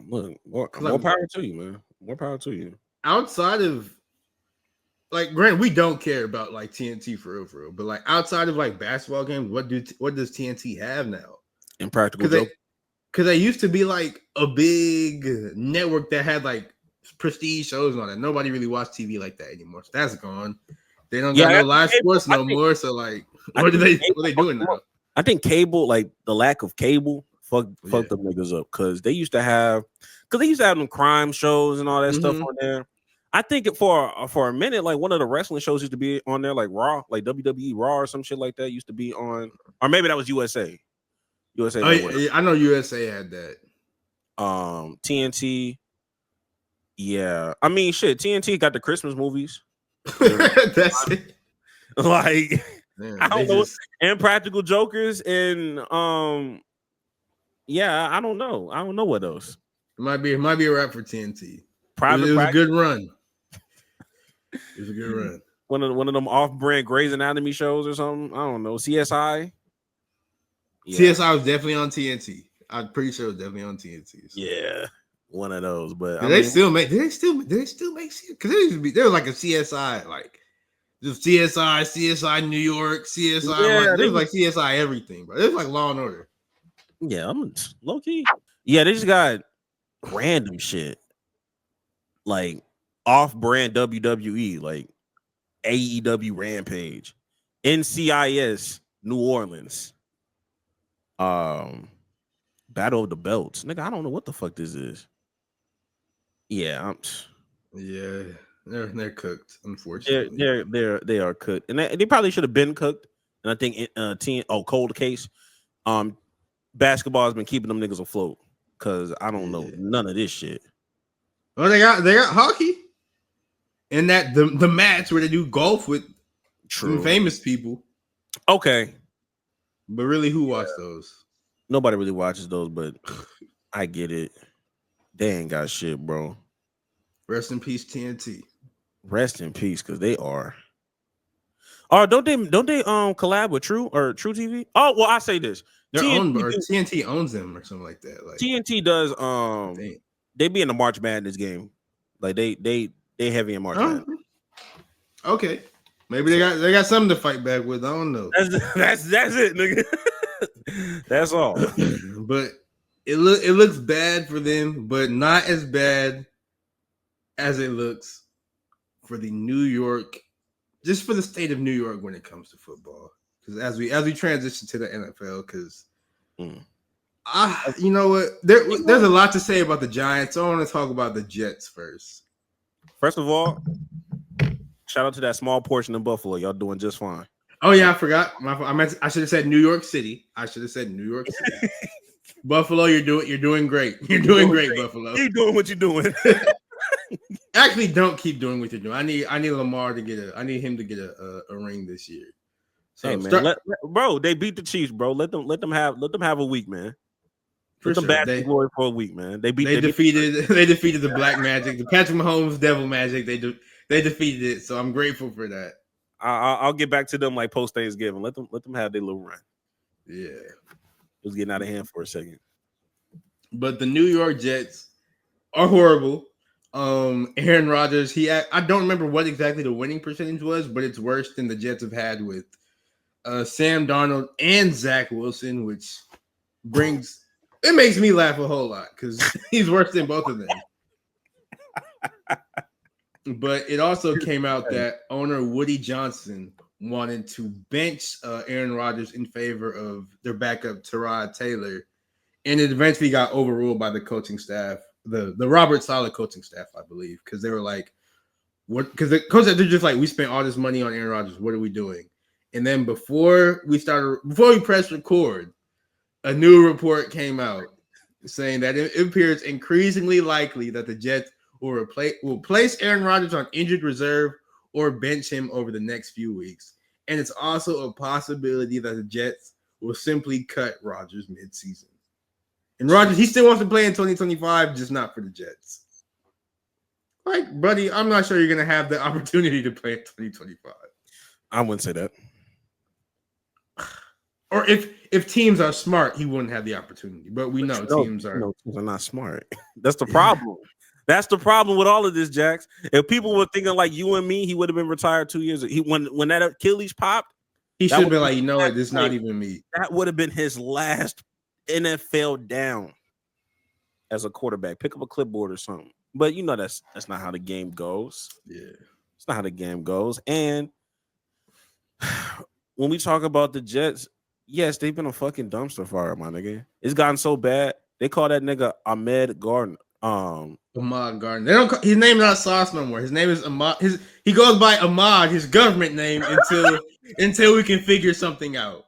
Look, more power to you, man. More power to you. Outside of, granted, we don't care about TNT for real, but outside of basketball games, what does TNT have now? Impractical Joke. Because they used to be a big network that had prestige shows and all that. Nobody really watched TV like that anymore. So that's gone. They don't got no live sports no more. So what are they doing now? I think cable, the lack of cable, fucked them niggas up because they used to have them crime shows and all that stuff on there. I think for a minute, one of the wrestling shows used to be on there, Raw, WWE Raw or some shit like that used to be on, or maybe that was USA. I know USA had that. TNT. Yeah. I mean, shit, TNT got the Christmas movies. That's it. Man, I don't know. Impractical Jokers and yeah, I don't know. I don't know what else. It might be a wrap for TNT. Private it was a good run. It was a good run. One of them off-brand Grey's Anatomy shows or something. I don't know. CSI. Yeah. CSI was definitely on TNT. I'm pretty sure it was definitely on TNT. So. Yeah, one of those. But did they still make CSI? Because there used to be a CSI just CSI New York, CSI. Yeah, there was CSI everything, bro. It was Law and Order. Yeah, I'm low key. Yeah, they just got random shit off-brand WWE, AEW Rampage, NCIS New Orleans. Battle of the Belts, nigga. I don't know what the fuck this is. Yeah, they're cooked. Unfortunately, they are cooked, and they probably should have been cooked. And I think Cold Case, basketball has been keeping them niggas afloat because I don't know none of this shit. Well, they got hockey, and that the match where they do golf with some famous people. Okay, but really, who watched those? Nobody really watches those, but I get it. They ain't got shit, bro. Rest in peace, TNT. Rest in peace, because they are. Oh, don't they collab with True TV? Oh, well, I say this. They're owned, or TNT owns them or something like that. Like TNT does they be in the March Madness game. Like they heavy in March Madness. Okay. Maybe they got something to fight back with. I don't know. That's it, nigga. That's all. But it looks bad for them, but not as bad as it looks for the New York, just for the state of New York when it comes to football. Because as we transition to the NFL, because you know what, there's a lot to say about the Giants. So I want to talk about the Jets first. First of all, shout out to that small portion of Buffalo. Y'all doing just fine. Oh yeah, I forgot. I should have said New York City. Buffalo, you're doing great. You're doing great, Buffalo. Keep doing what you're doing. Actually, don't keep doing what you're doing. I need Lamar to get him to get a ring this year. So hey man, bro, they beat the Chiefs, bro. Let them have a week, man. Let them bask in glory for a week, man. They defeated the Black Magic, the Patrick Mahomes Devil Magic. They defeated it, so I'm grateful for that. I'll get back to them like post Thanksgiving. Let them have their little run. Yeah, it was getting out of hand for a second. But the New York Jets are horrible. Aaron Rodgers, I don't remember what exactly the winning percentage was, but it's worse than the Jets have had with Sam Darnold and Zach Wilson, which makes me laugh a whole lot because he's worse than both of them. But it also came out that owner Woody Johnson wanted to bench Aaron Rodgers in favor of their backup Tyrod Taylor, and it eventually got overruled by the coaching staff, the Robert Saleh coaching staff, I believe, because they were like, "What?" Because the coach, they're just like, "We spent all this money on Aaron Rodgers. What are we doing?" And then before we pressed record, a new report came out saying that it appears increasingly likely that the Jets will place Aaron Rodgers on injured reserve or bench him over the next few weeks. And it's also a possibility that the Jets will simply cut Rodgers midseason. And Rodgers, he still wants to play in 2025, just not for the Jets. Like, buddy, I'm not sure you're going to have the opportunity to play in 2025. I wouldn't say that. Or if teams are smart, he wouldn't have the opportunity. But we know teams are not smart. That's the problem. That's the problem with all of this, Jax. If people were thinking like you and me, he would have been retired 2 years ago. When that Achilles popped, he should have been like, you know what, this is not even me. That would have been his last NFL down as a quarterback. Pick up a clipboard or something. But you know that's not how the game goes. Yeah. It's not how the game goes. And when we talk about the Jets, yes, they've been a fucking dumpster fire, my nigga. It's gotten so bad. They call that nigga Ahmad Gardner. Ahmad Gardner. They don't. His name is not Sauce no more. His name is Ahmad. He goes by Ahmad, his government name, until we can figure something out.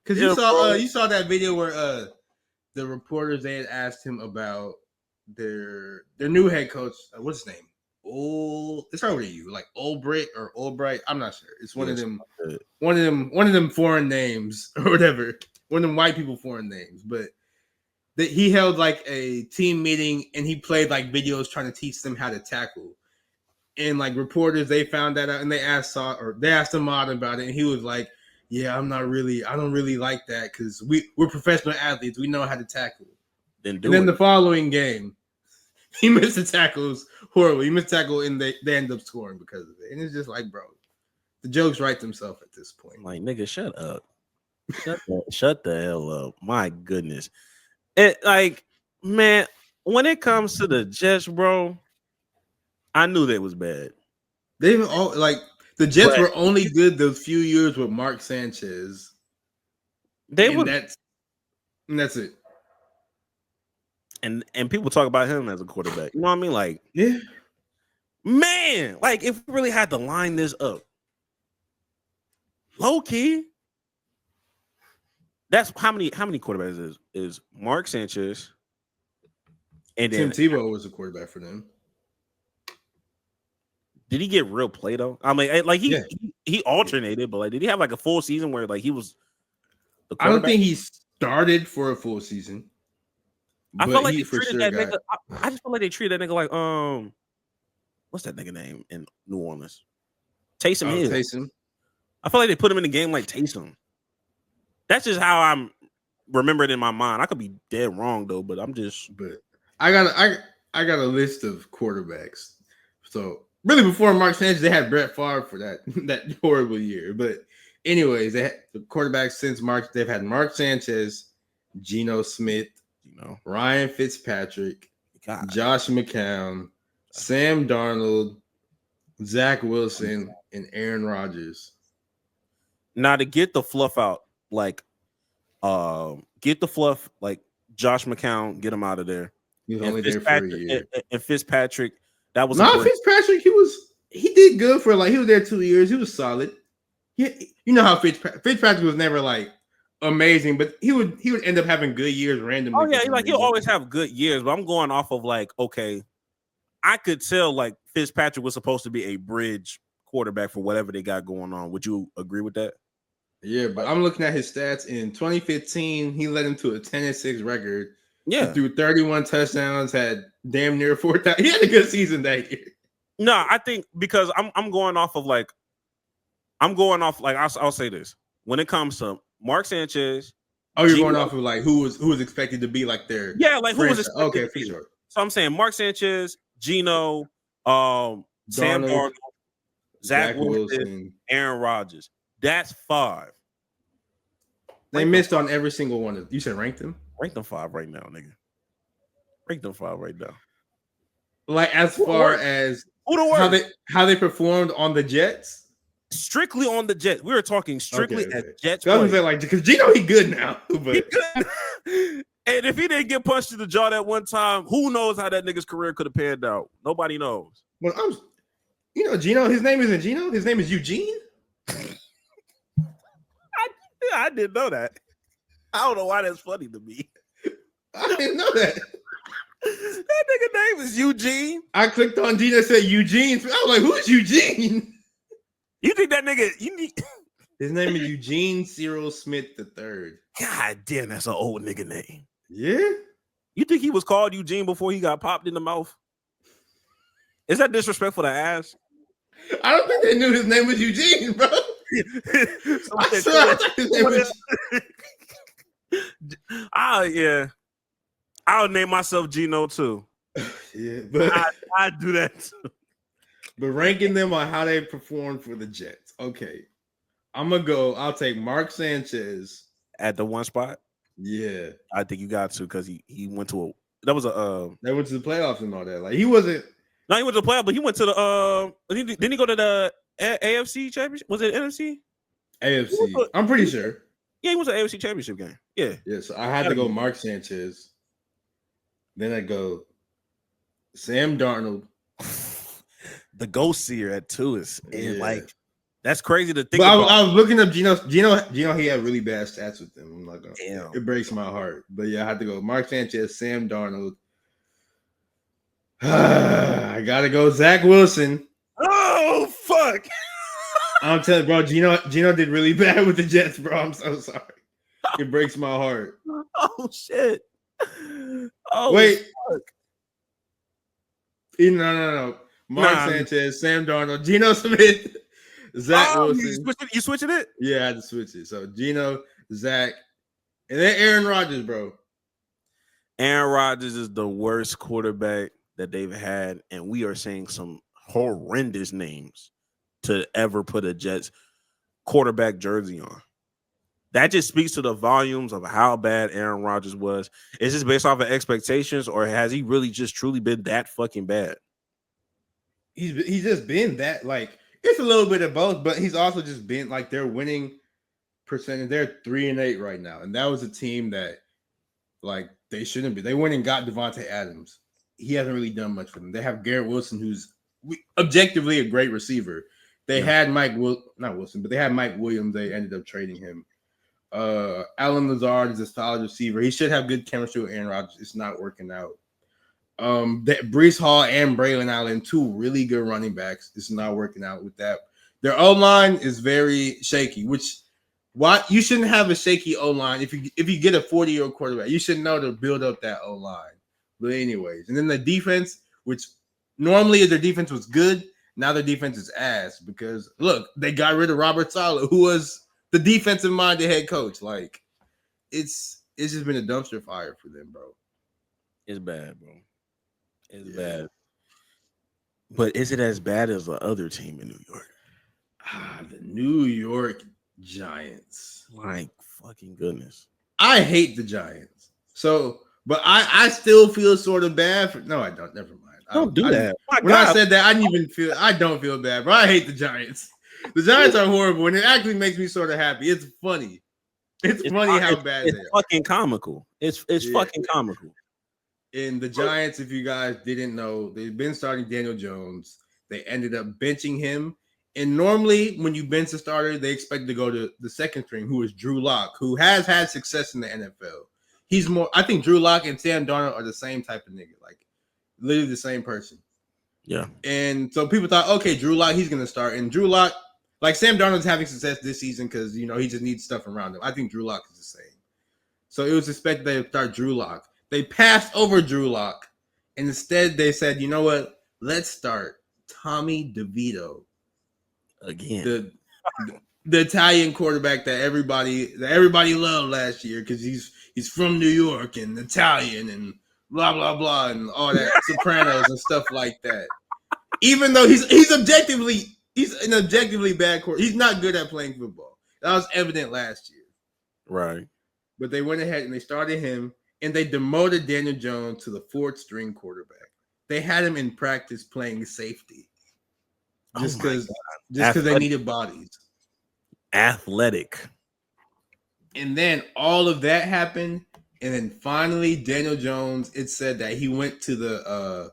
Because you saw that video where the reporters, they had asked him about their new head coach. What's his name? It's over to you, like Albright. I'm not sure. It's one of them foreign names or whatever. One of them white people foreign names, but. He held like a team meeting and he played like videos trying to teach them how to tackle. And like reporters, they found that out and they asked Ahmad about it. And he was like, yeah, I don't really like that because we're professional athletes. We know how to tackle. Then the following game, he missed the tackles horribly. He missed the tackle and they end up scoring because of it. And it's just like, bro, the jokes write themselves at this point. Like, nigga, shut up. Shut the hell up. My goodness. It like, man, when it comes to the Jets, bro, I knew they was bad. They all like the Jets were only good those few years with Mark Sanchez. That's it. And people talk about him as a quarterback. You know what I mean? Like, yeah, man, like if we really had to line this up, low key. That's how many quarterbacks is Mark Sanchez, And Tim then Tebow was a quarterback for them. did he get real play though? I mean, like he alternated, but like, did he have like a full season where like he was the I don't quarterback? think he started for a full season. I But felt like he they for treated sure that got. nigga. I just feel like they treated that nigga like what's that nigga name in New Orleans? Taysom Hill. Taysom. I feel like they put him in the game like Taysom. That's just how I'm remembered in my mind. I could be dead wrong though, but I'm just. But I got a list of quarterbacks. So really, before Mark Sanchez, they had Brett Favre for that horrible year. But anyways, they had the quarterbacks since Mark. They've had Mark Sanchez, Geno Smith, Ryan Fitzpatrick, Josh McCown, Sam Darnold, Zach Wilson, and Aaron Rodgers. Now to get the fluff out, like, get the fluff, like Josh McCown, get him out of there. He was only there for a year. And Fitzpatrick, that was Fitzpatrick. He did good for he was there 2 years. He was solid. You know how Fitzpatrick was never like amazing, but he would end up having good years randomly. Oh yeah, he'll always have good years. But I'm going off of like, okay, I could tell like Fitzpatrick was supposed to be a bridge quarterback for whatever they got going on. Would you agree with that? Yeah, but I'm looking at his stats in 2015. He led him to a 10-6 record. Yeah, he threw 31 touchdowns, had damn near 4,000. He had a good season that year. No, I think because I'm going off of like, I'll say this when it comes to Mark Sanchez. Oh, you're going off of like who was expected to be like their like who was expected okay to for be. sure. So I'm saying Mark Sanchez, Geno, Sam Darnold, Zach Wilson, Aaron Rodgers. That's 5. They missed on every single one of. You said rank them? Rank them 5 right now, nigga. Rank them 5 right now. Like as far as how they performed on the Jets. Strictly on the Jets. We were talking strictly as Jets. I was like, because Geno, he good now. But he good. And if he didn't get punched in the jaw that one time, who knows how that nigga's career could have panned out? Nobody knows. Well, Geno, his name isn't Geno. His name is Eugene. I didn't know that. I don't know why that's funny to me. I didn't know that. That nigga name is Eugene. I clicked on Geno and said Eugene. I was like, who's Eugene? You think that nigga? His name is Eugene Cyril Smith III. God damn, that's an old nigga name. Yeah. You think he was called Eugene before he got popped in the mouth? Is that disrespectful to ask? I don't think they knew his name was Eugene, bro. I thought his name was. Yeah. I'll name myself Geno too. Yeah, but I do that too. But ranking them on how they performed for the Jets. Okay. I'll take Mark Sanchez. At the one spot? Yeah. I think you got to because he went to they went to the playoffs and all that. Like he wasn't. No, he went to the playoffs, but he went to the didn't he go to the AFC championship? Was it NFC? AFC. I'm pretty sure. Yeah, he went to the AFC championship game. Yeah. Yeah, so I had to go Mark Sanchez. Then I go Sam Darnold. The ghost seer at 2 is like that's crazy to think but about. I was looking up Geno, he had really bad stats with them. I'm like, damn. It breaks my heart. But yeah, I had to go Mark Sanchez, Sam Darnold. I gotta go Zach Wilson. Oh fuck. I'm telling you, bro, Geno did really bad with the Jets, bro. I'm so sorry. It breaks my heart. Oh shit. Oh wait. Fuck. No. Mark Sanchez, Sam Darnold, Geno Smith, Zach Wilson. You switching it? Yeah, I had to switch it. So Geno, Zach, and then Aaron Rodgers, bro. Aaron Rodgers is the worst quarterback that they've had, and we are saying some horrendous names to ever put a Jets quarterback jersey on. That just speaks to the volumes of how bad Aaron Rodgers was. Is this based off of expectations, or has he really just truly been that fucking bad? He's just been that, like, it's a little bit of both, but he's also just been like their winning percentage. They're 3-8 right now, and that was a team that like they shouldn't be. They went and got Devontae Adams. He hasn't really done much for them. They have Garrett Wilson, who's objectively a great receiver. They had not Wilson, but they had Mike Williams. They ended up trading him. Alan Lazard is a solid receiver. He should have good chemistry with Aaron Rodgers. It's not working out. That Brees Hall and Braylon Allen, two really good running backs. It's not working out with that. Their O line is very shaky, which you shouldn't have a shaky O line if you get a 40-year-old quarterback. You should know to build up that O line. But anyways, and then the defense, which normally their defense was good, now their defense is ass because look, they got rid of Robert Saleh, who was the defensive-minded head coach. Like it's just been a dumpster fire for them, bro. It's bad, bro. It's bad. But is it as bad as the other team in New York? The New York Giants. My fucking goodness. I hate the Giants. So, but I still feel sort of bad for. No, I don't. Never mind. Don't do that. When I said that, I don't feel bad, but I hate the Giants. The Giants are horrible, and it actually makes me sort of happy. It's funny. It's funny how bad they are. It's fucking comical. It's fucking comical. And the Giants, if you guys didn't know, they've been starting Daniel Jones. They ended up benching him. And normally, when you bench a starter, they expect to go to the second string, who is Drew Lock, who has had success in the NFL. He's more. I think Drew Lock and Sam Darnold are the same type of nigga, like literally the same person. Yeah. And so people thought, okay, Drew Lock, he's going to start. And Drew Lock, like Sam Darnold's having success this season because he just needs stuff around him. I think Drew Lock is the same. So it was expected they would start Drew Lock. They passed over Drew Lock, and instead they said, you know what? Let's start Tommy DeVito again. The Italian quarterback that everybody loved last year because he's from New York and Italian and blah blah blah and all that Sopranos and stuff like that. Even though he's an objectively bad quarterback, he's not good at playing football. That was evident last year, right? But they went ahead and they started him. And they demoted Daniel Jones to the fourth string quarterback. They had him in practice playing safety just because they needed bodies. Athletic. And then all of that happened. And then finally, Daniel Jones, it said that he went to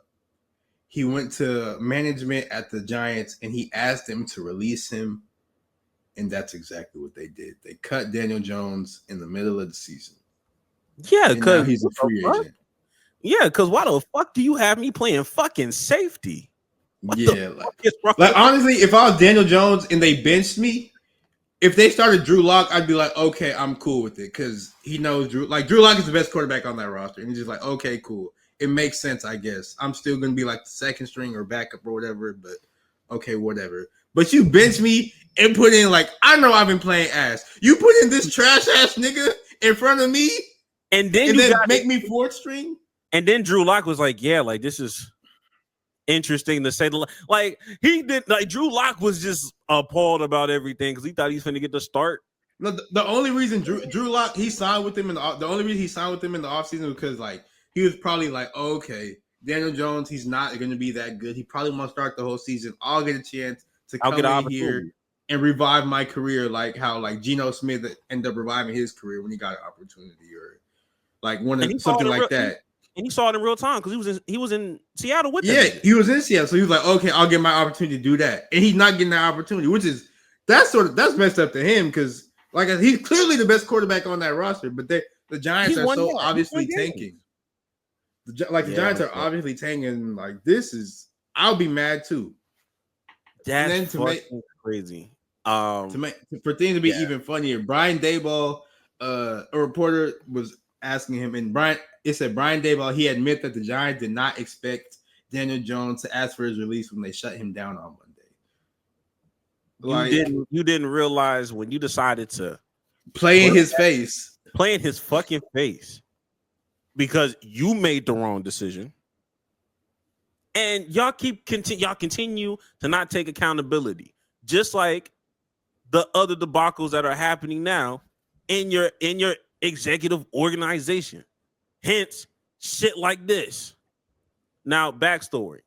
management at the Giants and he asked them to release him. And that's exactly what they did. They cut Daniel Jones in the middle of the season. Yeah, because he's a free agent. Yeah, because why the fuck do you have me playing fucking safety? What honestly, if I was Daniel Jones and they benched me, if they started Drew Lock, I'd be like, okay, I'm cool with it because he knows Drew Lock is the best quarterback on that roster, and he's just like, okay, cool, it makes sense, I guess. I'm still gonna be like the second string or backup or whatever, but okay, whatever. But you bench me and put in I know I've been playing ass. You put in this trash ass nigga in front of me. And then make me fourth string. And then Drew Lock was like, "Yeah, this is interesting to say." He did. Drew Lock was just appalled about everything because he thought he was going to get the start. No, the only reason Drew Lock he signed with him in the only reason he signed with him in the offseason was because he was probably okay, Daniel Jones, he's not going to be that good. He probably won't start the whole season. I'll get a chance to come in here and revive my career, like how Geno Smith ended up reviving his career when he got an opportunity or. Something like that. And he saw it in real time because he was in Seattle with them. Yeah, he was in Seattle. So he was like, okay, I'll get my opportunity to do that. And he's not getting that opportunity, which is that's messed up to him because he's clearly the best quarterback on that roster, but the Giants are so obviously tanking. The Giants are obviously tanking. I'll be mad too. That's crazy. For things to be even funnier, Brian Daboll, a reporter was asking him, and Brian Daboll, he admitted that the Giants did not expect Daniel Jones to ask for his release when they shut him down on Monday. You didn't realize when you decided to play in his face, fucking face, because you made the wrong decision, and y'all continue to not take accountability, just like the other debacles that are happening now in your executive organization. Hence, shit like this. Now, backstory.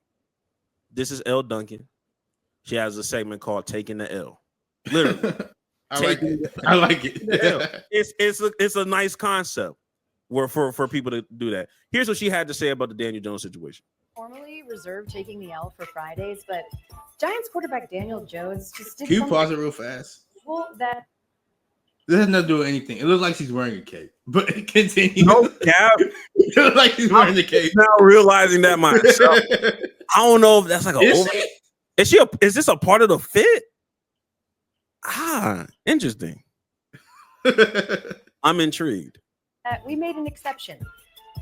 This is Elle Duncan. She has a segment called "Taking the L." Literally, I like it. It's a nice concept for people to do that. Here's what she had to say about the Daniel Jones situation. Formally reserved taking the L for Fridays, but Giants quarterback Daniel Jones just did. Can you pause it real fast? Well, that This has nothing to do with anything. It looks like she's wearing a cape. But continue. No cap. It looks like she's wearing the cape. Now realizing that myself. I don't know if that's like is this a part of the fit? Interesting. I'm intrigued. We made an exception.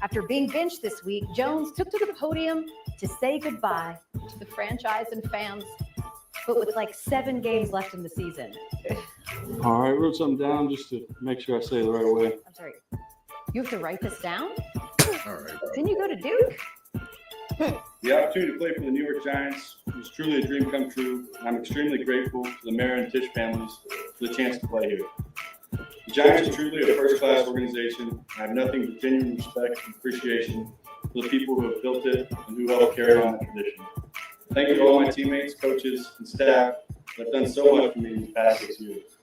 After being benched this week, Jones took to the podium to say goodbye to the franchise and fans, but with like 7 games left in the season. All right, I wrote something down just to make sure I say it the right way. I'm sorry. You have to write this down? All right. Didn't you go to Duke? The opportunity to play for the New York Giants was truly a dream come true, and I'm extremely grateful to the Mara and Tisch families for the chance to play here. The Giants are truly a first-class organization. I have nothing but genuine respect and appreciation for the people who have built it and who helped carry on that tradition. Thank you to all my teammates, coaches, and staff that have done so much for me in the past 6 years.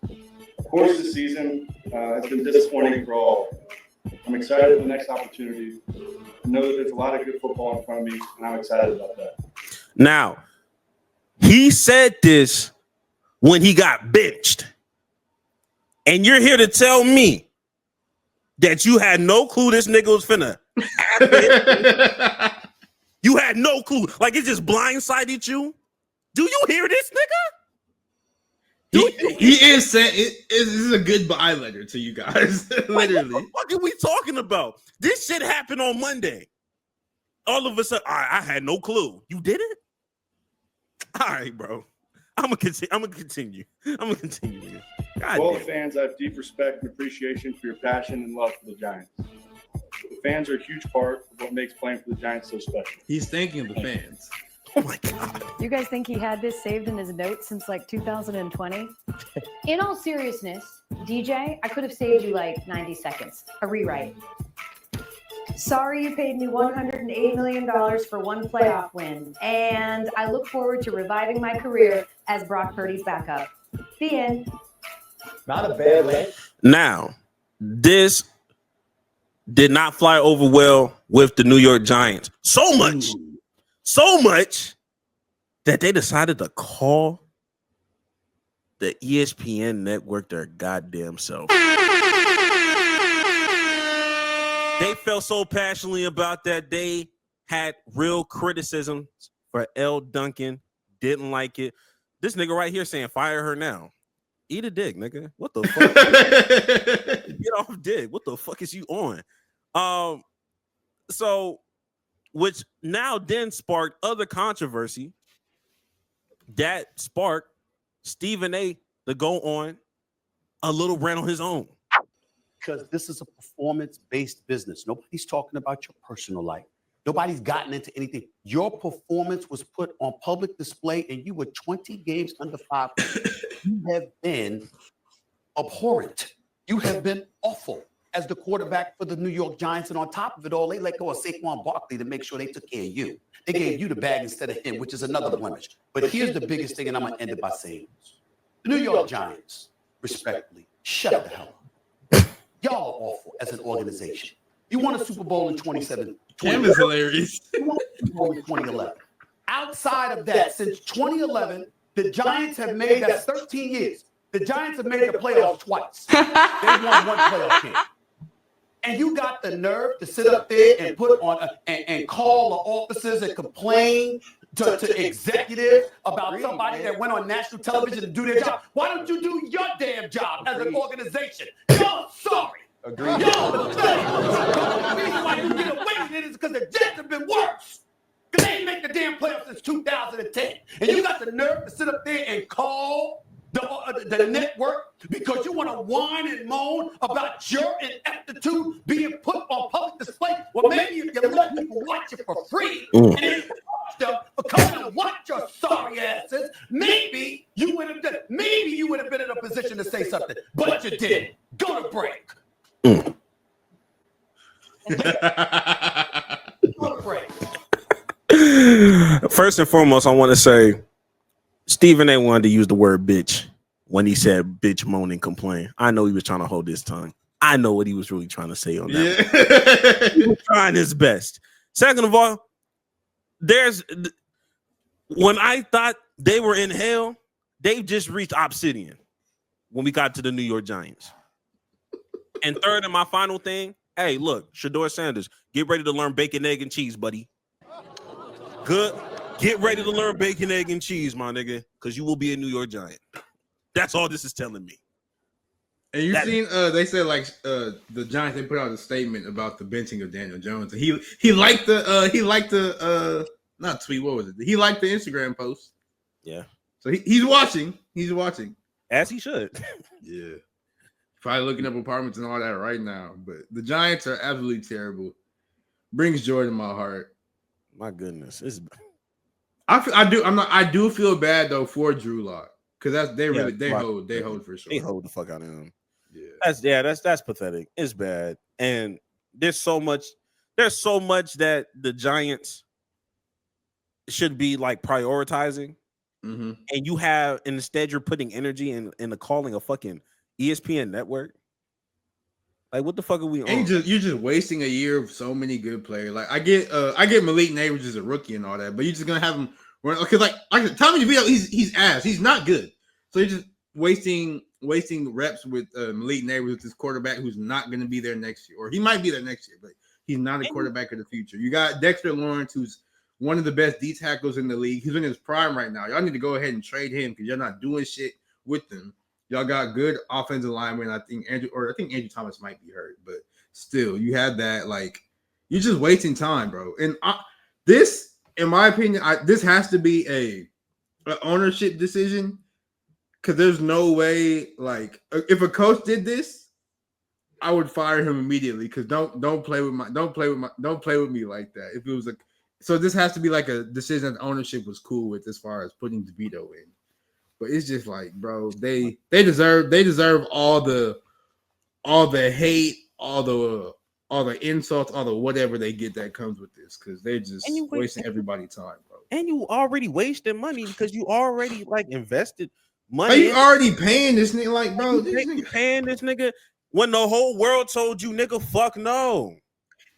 Of course, this season has been disappointing for all. I'm excited for the next opportunity. I know that there's a lot of good football in front of me, and I'm excited about that. Now, he said this when he got benched. And you're here to tell me that you had no clue this nigga was finna happen. You had no clue. Like, it just blindsided you. Do you hear this nigga? He is saying this is a goodbye letter to you guys. Literally. What the fuck are we talking about? This shit happened on Monday. All of a sudden, I had no clue. You did it? All right, bro. I'm gonna continue. Well, fans, I have deep respect and appreciation for your passion and love for the Giants. The fans are a huge part of what makes playing for the Giants so special. He's thanking the fans. Oh my God. You guys think he had this saved in his notes since like 2020? In all seriousness, DJ, I could have saved you like 90 seconds. A rewrite. Sorry you paid me $180 million for one playoff win, and I look forward to reviving my career as Brock Purdy's backup. The end. Not a bad length. Now, this did not fly over well with the New York Giants. So much that they decided to call the ESPN network their goddamn self. They felt so passionately about that. They had real criticisms for L. Duncan. Didn't like it. This nigga right here saying, fire her now. Eat a dick, nigga. What the fuck? Get off dick. What the fuck is you on? So, which now then sparked other controversy. That sparked Stephen A. to go on a little rant on his own. Because this is a performance-based business. Nobody's talking about your personal life. Nobody's gotten into anything. Your performance was put on public display, and you were 20 games under 500. You have been abhorrent. You have been awful as the quarterback for the New York Giants. And on top of it all, they let go of Saquon Barkley to make sure they took care of you. They gave you the bag instead of him, which is another blemish. But here's the biggest thing, and I'm going to end it by saying this. The New York Giants, respectfully, shut the hell up. Y'all are awful as an organization. You won a Super Bowl in 2017. Cam is hilarious. You won a Super Bowl in 2011. Outside of that, since 2011, the Giants have made, that's 13 years, the Giants have made the playoffs twice. They've won one playoff game. And you got the nerve to sit up there and put on and call the officers and complain to executives about somebody that went on national television to do their job. Why don't you do your damn job as an organization? Y'all sorry. Agreed. Y'all pathetic. The reason why you get away with it is because the Jets have been worse. Because they ain't make the damn playoffs since 2010. And you got the nerve to sit up there and call the network because you want to whine and moan about your ineptitude being put on public display. Well, maybe if you let people watch it for free and then charge them for coming to watch your sorry asses, maybe you would have been in a position to say something, but you didn't. Go to break. Go to break. First and foremost, I want to say Stephen A. wanted to use the word bitch when he said bitch, moan, and complain. I know he was trying to hold his tongue. I know what he was really trying to say on that. He was trying his best. Second of all, when I thought they were in hell, they just reached Obsidian when we got to the New York Giants. And third, and my final thing. Hey, look, Shador Sanders, get ready to learn bacon, egg, and cheese, buddy. Good. Get ready to learn bacon, egg, and cheese, my nigga, because you will be a New York Giant. That's all this is telling me. And you seen they said like the Giants, they put out a statement about the benching of Daniel Jones. And he liked the not tweet, what was it? He liked the Instagram post. Yeah. So he's watching. He's watching. As he should. Yeah. Probably looking up apartments and all that right now. But the Giants are absolutely terrible. Brings joy to my heart. My goodness. I do feel bad though for Drew Lock. Because they hold for sure. They hold the fuck out of him. Yeah. That's pathetic. It's bad. And there's so much that the Giants should be like prioritizing. Mm-hmm. And instead you're putting energy in the calling a fucking ESPN network. Like, what the fuck are we on? And you're just wasting a year of so many good players. Like I get Malik Neighbors as a rookie and all that, but you're just gonna have him because like Tommy DeVito, he's ass. He's not good. So you're just wasting reps with Malik Neighbors with this quarterback who's not gonna be there next year, or he might be there next year, but he's not a quarterback of the future. You got Dexter Lawrence, who's one of the best D tackles in the league. He's in his prime right now. Y'all need to go ahead and trade him because you're not doing shit with them. Y'all got good offensive linemen. I think Andrew Thomas might be hurt, but still, you had that. Like, you're just wasting time, bro. And this, in my opinion, this has to be an ownership decision because there's no way. Like, if a coach did this, I would fire him immediately. Because don't play with me like that. If it was so this has to be like a decision that ownership was cool with as far as putting DeVito in. But it's just like, bro, they deserve all the hate, all the insults, all the whatever they get that comes with this, because they're just wasting everybody's time, bro. And you already wasted money because you already like invested money. Are you already paying this nigga? Like, bro, you paying this nigga when the whole world told you, nigga, fuck no.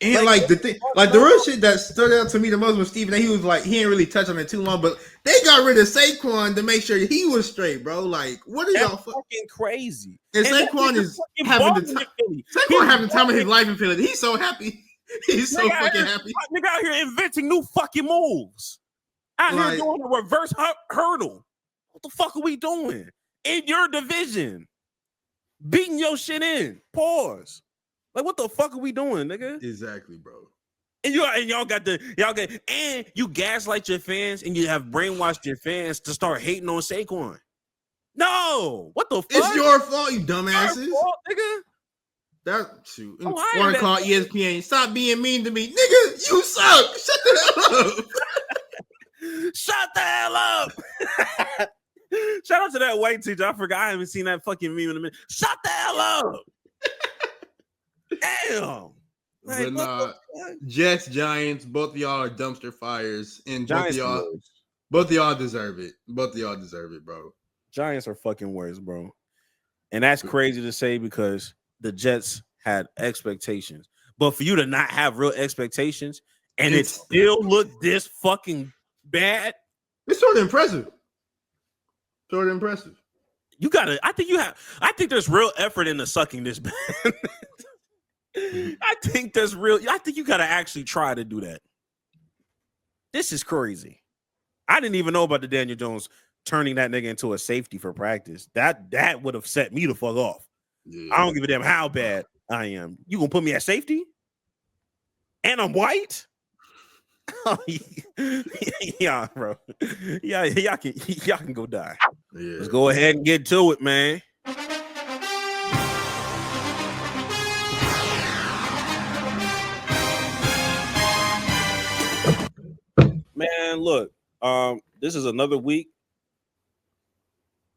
And like the thing, like the real shit that stood out to me the most was Stephen A. He was like, he ain't really touched on it too long, but they got rid of Saquon to make sure he was straight, bro. Like, what are y'all fucking crazy? And Saquon is having the time of his life in Philly. He's so happy. He's so fucking happy. Nigga out here inventing new fucking moves. Out here doing a reverse hurdle. What the fuck are we doing in your division? Beating your shit in. Pause. Like, what the fuck are we doing, nigga? Exactly, bro. And you gaslight your fans and you have brainwashed your fans to start hating on Saquon. No, what the fuck? It's your fault, you dumbasses. Your fault, nigga. Want to call ESPN? Stop being mean to me, nigga. You suck. Shut the hell up. Shut the hell up. Shout out to that white teacher. I forgot I haven't seen that fucking meme in a minute. Shut the hell up. Damn. Like, but Jets, Giants, both of y'all are dumpster fires, and both of y'all deserve it. Both of y'all deserve it, bro. Giants are fucking worse, bro. And that's crazy to say because the Jets had expectations. But for you to not have real expectations and it still looked this fucking bad, it's sort of impressive. You gotta, I think there's real effort into sucking this bad. I think you gotta actually try to do that. This is crazy. I didn't even know about the Daniel Jones turning that nigga into a safety for practice. That would have set me the fuck off. Yeah. I don't give a damn how bad I am. You gonna put me at safety? And I'm white? Yeah, bro. Yeah, y'all can go die. Yeah. Let's go ahead and get to it, man. Man, look, this is another week.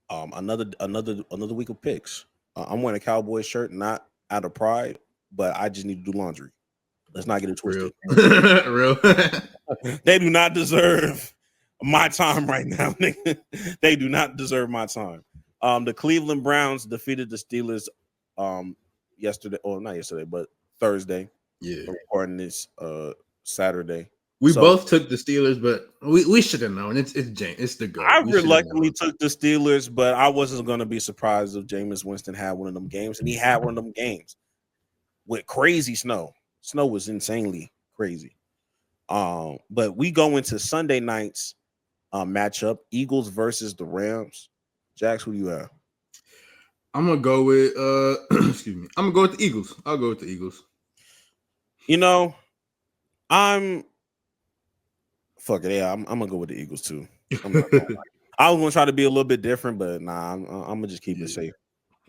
Another week of picks. I'm wearing a Cowboys shirt, not out of pride, but I just need to do laundry. Let's not get it twisted. Real. They do not deserve my time right now. They do not deserve my time. The Cleveland Browns defeated the Steelers yesterday, or not yesterday, but Thursday. Yeah. We're recording this Saturday. We both took the Steelers, but we should have known. It's the goal. I reluctantly took the Steelers, but I wasn't going to be surprised if Jameis Winston had one of them games, and he had one of them games. with crazy snow. Snow was insanely crazy. But we go into Sunday night's matchup: Eagles versus the Rams. Jax, who do you have? I'm gonna go with excuse me. I'm gonna go with the Eagles. I'll go with the Eagles. You know, I'm gonna go with the Eagles too. I was gonna try to be a little bit different, but nah, I'm gonna just keep it safe.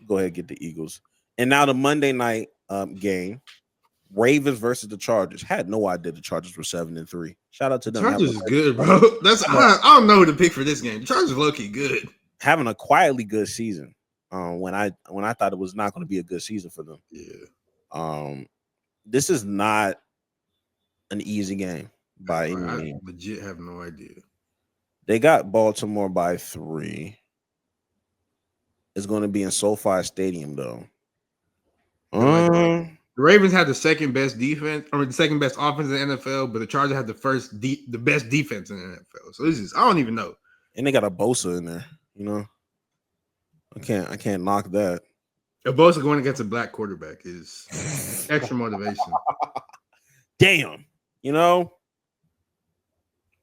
Go ahead and get the Eagles. And now the Monday night game, Ravens versus the Chargers. Had no idea the Chargers were 7-3. Shout out to them. Chargers is good, bro. I don't know who to pick for this game. The Chargers low-key good. Having a quietly good season. When I thought it was not going to be a good season for them. Yeah. This is not an easy game by any means. I legit have no idea. They got Baltimore by 3. It's going to be in SoFi Stadium though. The Ravens had the second best defense, or the second best offense in the NFL, but the Chargers had the best defense in the NFL. So this is, I don't even know. And they got a Bosa in there, you know. I can't knock that. A Bosa going against a black quarterback is extra motivation. Damn, you know.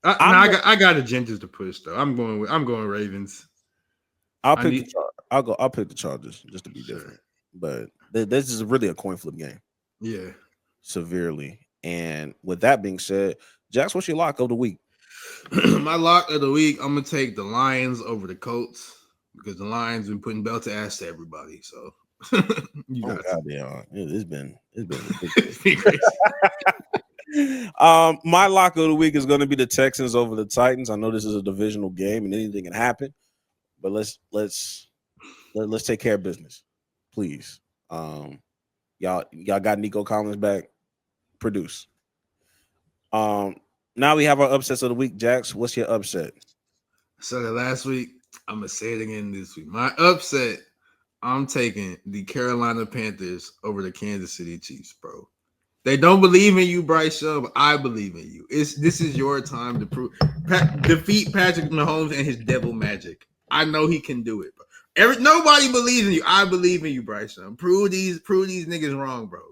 I got the Gingers to push though. I'm going Ravens. I'll pick the Chargers just to be different. But this is really a coin flip game. Yeah. Severely. And with that being said, Jax, what's your lock of the week? My lock of the week, I'm gonna take the Lions over the Colts because the Lions been putting belt to ass to everybody. So it's been crazy. My lock of the week is going to be the Texans over the Titans. I know this is a divisional game and anything can happen, but let's take care of business, please. Y'all got Nico Collins back. Produce. Now we have our upsets of the week. Jax, what's your upset? So the last week, I'm gonna say it again this week. My upset, I'm taking the Carolina Panthers over the Kansas City Chiefs, bro. They don't believe in you, Bryce Young, but I believe in you. This is your time to defeat Patrick Mahomes and his devil magic. I know he can do it, bro. Nobody believes in you. I believe in you, Bryce Young. Prove these niggas wrong, bro.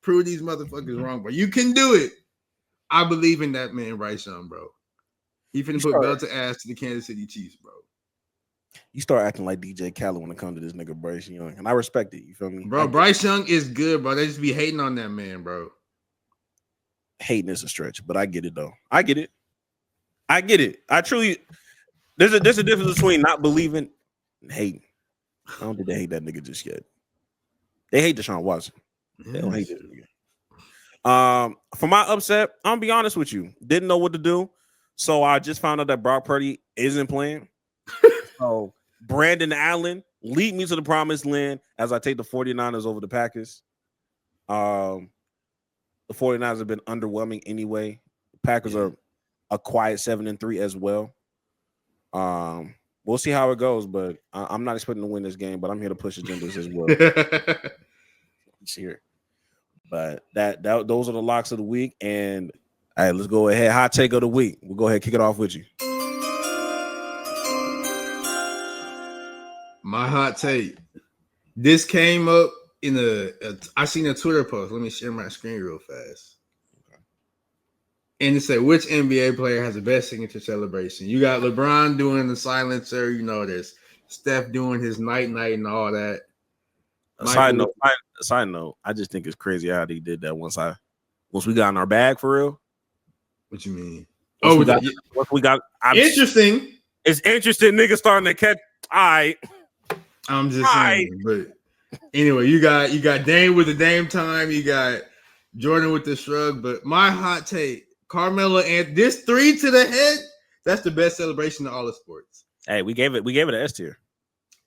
Prove these motherfuckers wrong, bro. You can do it. I believe in that man, Bryce Young, bro. He finna put belt to ass to the Kansas City Chiefs, bro. You start acting like DJ Khaled when it comes to this nigga Bryce Young, and I respect it. You feel me, bro? Bryce Young is good, bro. They just be hating on that man, bro. Hating is a stretch, but I get it though. I get it. I truly. There's a difference between not believing and hating. I don't think they hate that nigga just yet. They hate Deshaun Watson. They don't hate this nigga. For my upset, I'm gonna be honest with you. Didn't know what to do, so I just found out that Brock Purdy isn't playing. So Brandon Allen lead me to the promised land as I take the 49ers over the Packers. The 49ers have been underwhelming anyway. The Packers are a quiet 7-3 as well. We'll see how it goes, but I'm not expecting to win this game, but I'm here to push agendas as well. Here. But those are the locks of the week. And all right, let's go ahead. Hot take of the week. We'll go ahead and kick it off with you. My hot take. This came up in I seen a Twitter post. Let me share my screen real fast. Okay. And it said, which NBA player has the best signature celebration? You got LeBron doing the silencer. You know this. Steph doing his night and all that. Side note, I just think it's crazy how he did that once we got in our bag for real. What you mean? Once we got interesting. It's interesting. Niggas starting to catch. I'm just saying, but anyway, you got Dame with the Dame time, you got Jordan with the shrug. But my hot take, Carmelo and this 3 to the head, that's the best celebration of all the sports. Hey, we gave it an S tier.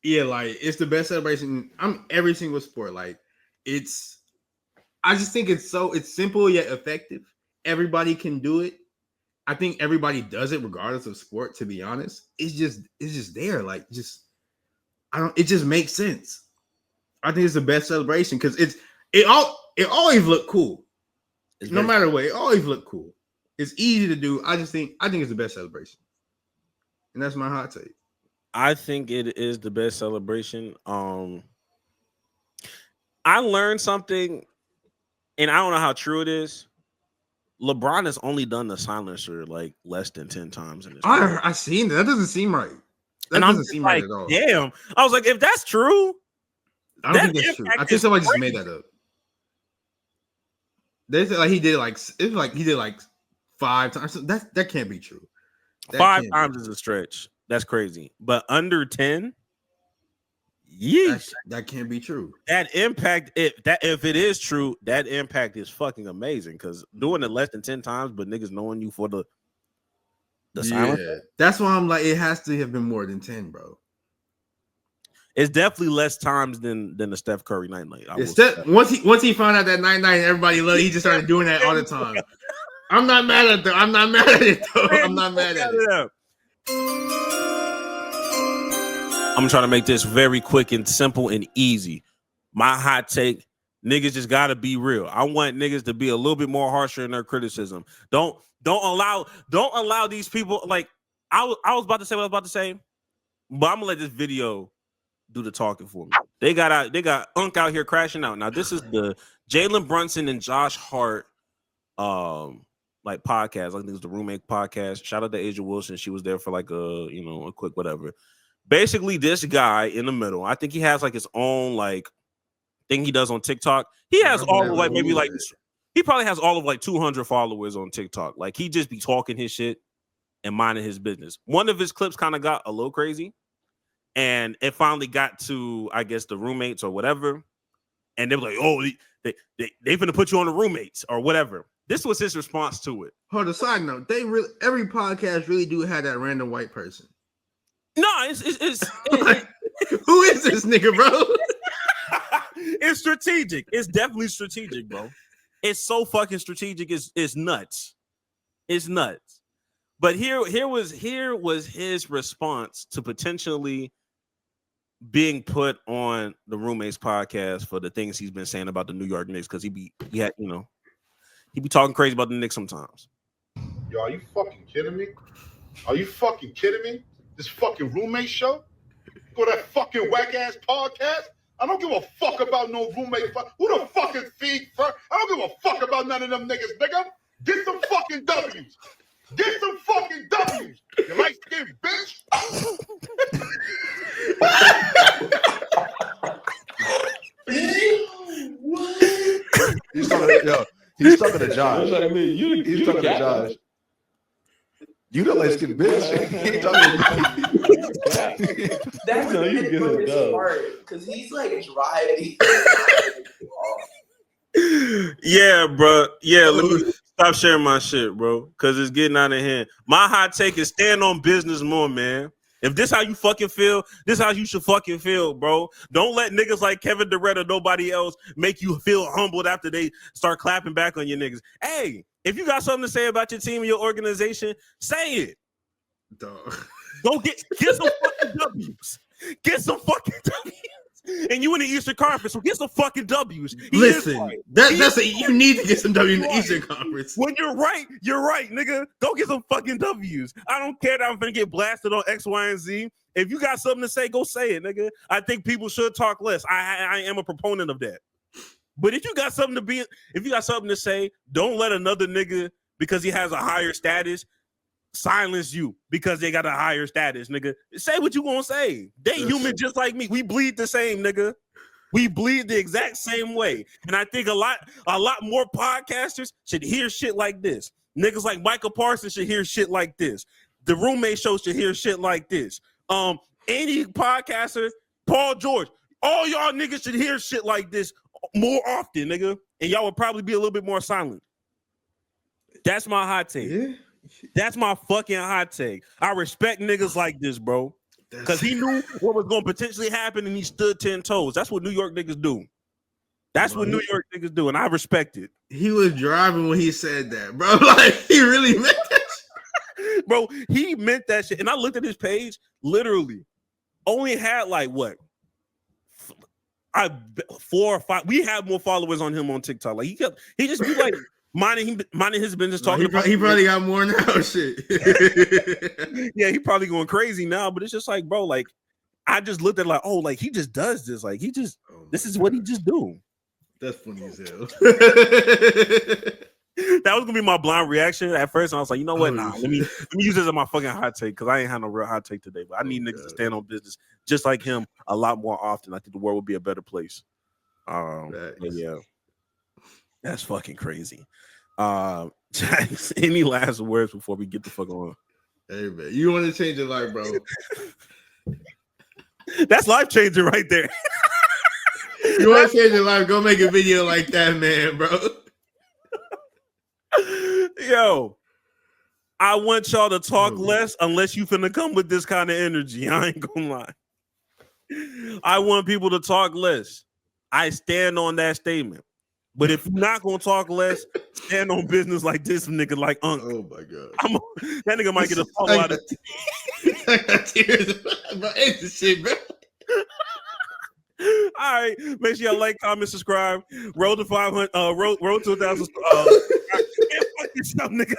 Yeah, like it's the best celebration. Every single sport. Like I just think it's simple yet effective. Everybody can do it. I think everybody does it regardless of sport, to be honest. It's just there. Like it just makes sense. I think it's the best celebration because it always look cool. No matter what, it always look cool. It's easy to do. I think it's the best celebration. And that's my hot take. I think it is the best celebration. I learned something and I don't know how true it is. LeBron has only done the silencer like less than 10 times in his career. I seen that. That doesn't seem right. That And I'm doesn't just seem like, right at all. damn. I was like, if that's true, I don't think that's true. I think somebody just made that up. They said like he did like it's like he did like 5 times. That can't be true. That 5 can't times is a stretch. That's crazy. But under 10, yeesh. That can't be true. That impact, if it is true, that impact is fucking amazing. Because doing it less than 10 times, but niggas knowing you for the silence. That's why I'm like, it has to have been more than 10, bro. It's definitely less times than the Steph Curry night. Once he found out that night everybody loved, he just started doing that all the time. I'm not mad at it though. I'm not mad at it. I'm trying to make this very quick and simple and easy. My hot take: niggas just gotta be real. I want niggas to be a little bit more harsher in their criticism. Don't allow these people. Like I was about to say what I was about to say, but I'm gonna let this video do the talking for me. They got Unk out here crashing out. Now this is the Jalen Brunson and Josh Hart like podcast. I think it's the Roommate podcast. Shout out to Asia Wilson. She was there for like a quick whatever. Basically, this guy in the middle, I think he has like his own like thing he does on TikTok. He has all of like maybe like he probably has all of like 200 followers on TikTok. Like he just be talking his shit and minding his business. One of his clips kind of got a little crazy, and it finally got to, I guess, the roommates or whatever, and they were like, "Oh, they finna put you on the roommates or whatever." This was his response to it. Hold on, side note, every podcast really do have that random white person. No, it's who is this nigga, bro? It's strategic. It's definitely strategic, bro. It's so fucking strategic. It's nuts. It's nuts. But here was his response to potentially being put on the Roommates podcast for the things he's been saying about the New York Knicks, because he be talking crazy about the Knicks sometimes. Yo, are you fucking kidding me? Are you fucking kidding me? This fucking roommate show? Go to that fucking whack ass podcast? I don't give a fuck about no roommate. Who the fuck is feed first? I don't give a fuck about none of them niggas, nigga. Get some fucking W's. Get some fucking W's. You light skinned bitch. He's talking to Josh. I mean, He's talking to Josh. You the light skinned bitch. He ain't talking to you. That's no, you get it done. Because he's like driving. Yeah, bro. Yeah, let me stop sharing my shit, bro, because it's getting out of hand. My hot take is stand on business more, man. If this how you fucking feel, this how you should fucking feel, bro. Don't let niggas like Kevin Durant or nobody else make you feel humbled after they start clapping back on your niggas. Hey, if you got something to say about your team and your organization, say it. Go get some fucking W's. Get some fucking W's. And you in the Eastern Conference, so get some fucking W's. Listen, you need to get some W's in the Eastern Conference. When you're right, nigga. Go get some fucking W's. I don't care that I'm gonna get blasted on X, Y, and Z. If you got something to say, go say it, nigga. I think people should talk less. I am a proponent of that. But if you got something to say, don't let another nigga, because he has a higher status, silence you because they got a higher status, nigga. Say what you gonna say. They human just like me. We bleed the same, nigga. We bleed the exact same way. And I think a lot more podcasters should hear shit like this. Niggas like Michael Parsons should hear shit like this. The Roommate show should hear shit like this. Any podcaster, Paul George, all y'all niggas should hear shit like this more often, nigga. And y'all would probably be a little bit more silent. That's my hot take. Yeah. That's my fucking hot take. I respect niggas like this, bro. Because he knew what was going to potentially happen and he stood 10 toes. That's what New York niggas do. That's what New York niggas do, and I respect it. He was driving when he said that, bro. Like, he really meant that shit. Bro, he meant that shit. And I looked at his page, literally. Only had like what? 4 or 5. We have more followers on him on TikTok. Like he just be like minding his business, talking about. He probably got more now. Shit. Yeah, he probably going crazy now. But it's just like, bro, like I just looked at like, oh, like he just does this. Like he just, this is what he just do. That's funny as hell. That was gonna be my blind reaction at first. I was like, you know what? Nah, let me use this as my fucking hot take because I ain't had no real hot take today. But I need niggas to stand on business just like him a lot more often. I think the world would be a better place. But yeah, that's fucking crazy. Jax, any last words before we get the fuck on? Hey man, you want to change your life, bro? That's life changing right there. You want to change your life? Go make a video like that, man, bro. Yo, I want y'all to talk less unless you finna come with this kind of energy. I ain't gonna lie. I want people to talk less. I stand on that statement. But if you're not gonna talk less, stand on business like this nigga, like Unc. Oh my god, that nigga might get a follow out of tears. Bro, ain't this shit, bro. All right, make sure y'all like, comment, subscribe. Road to 500. Road to 1,000. Fuck yourself, nigga.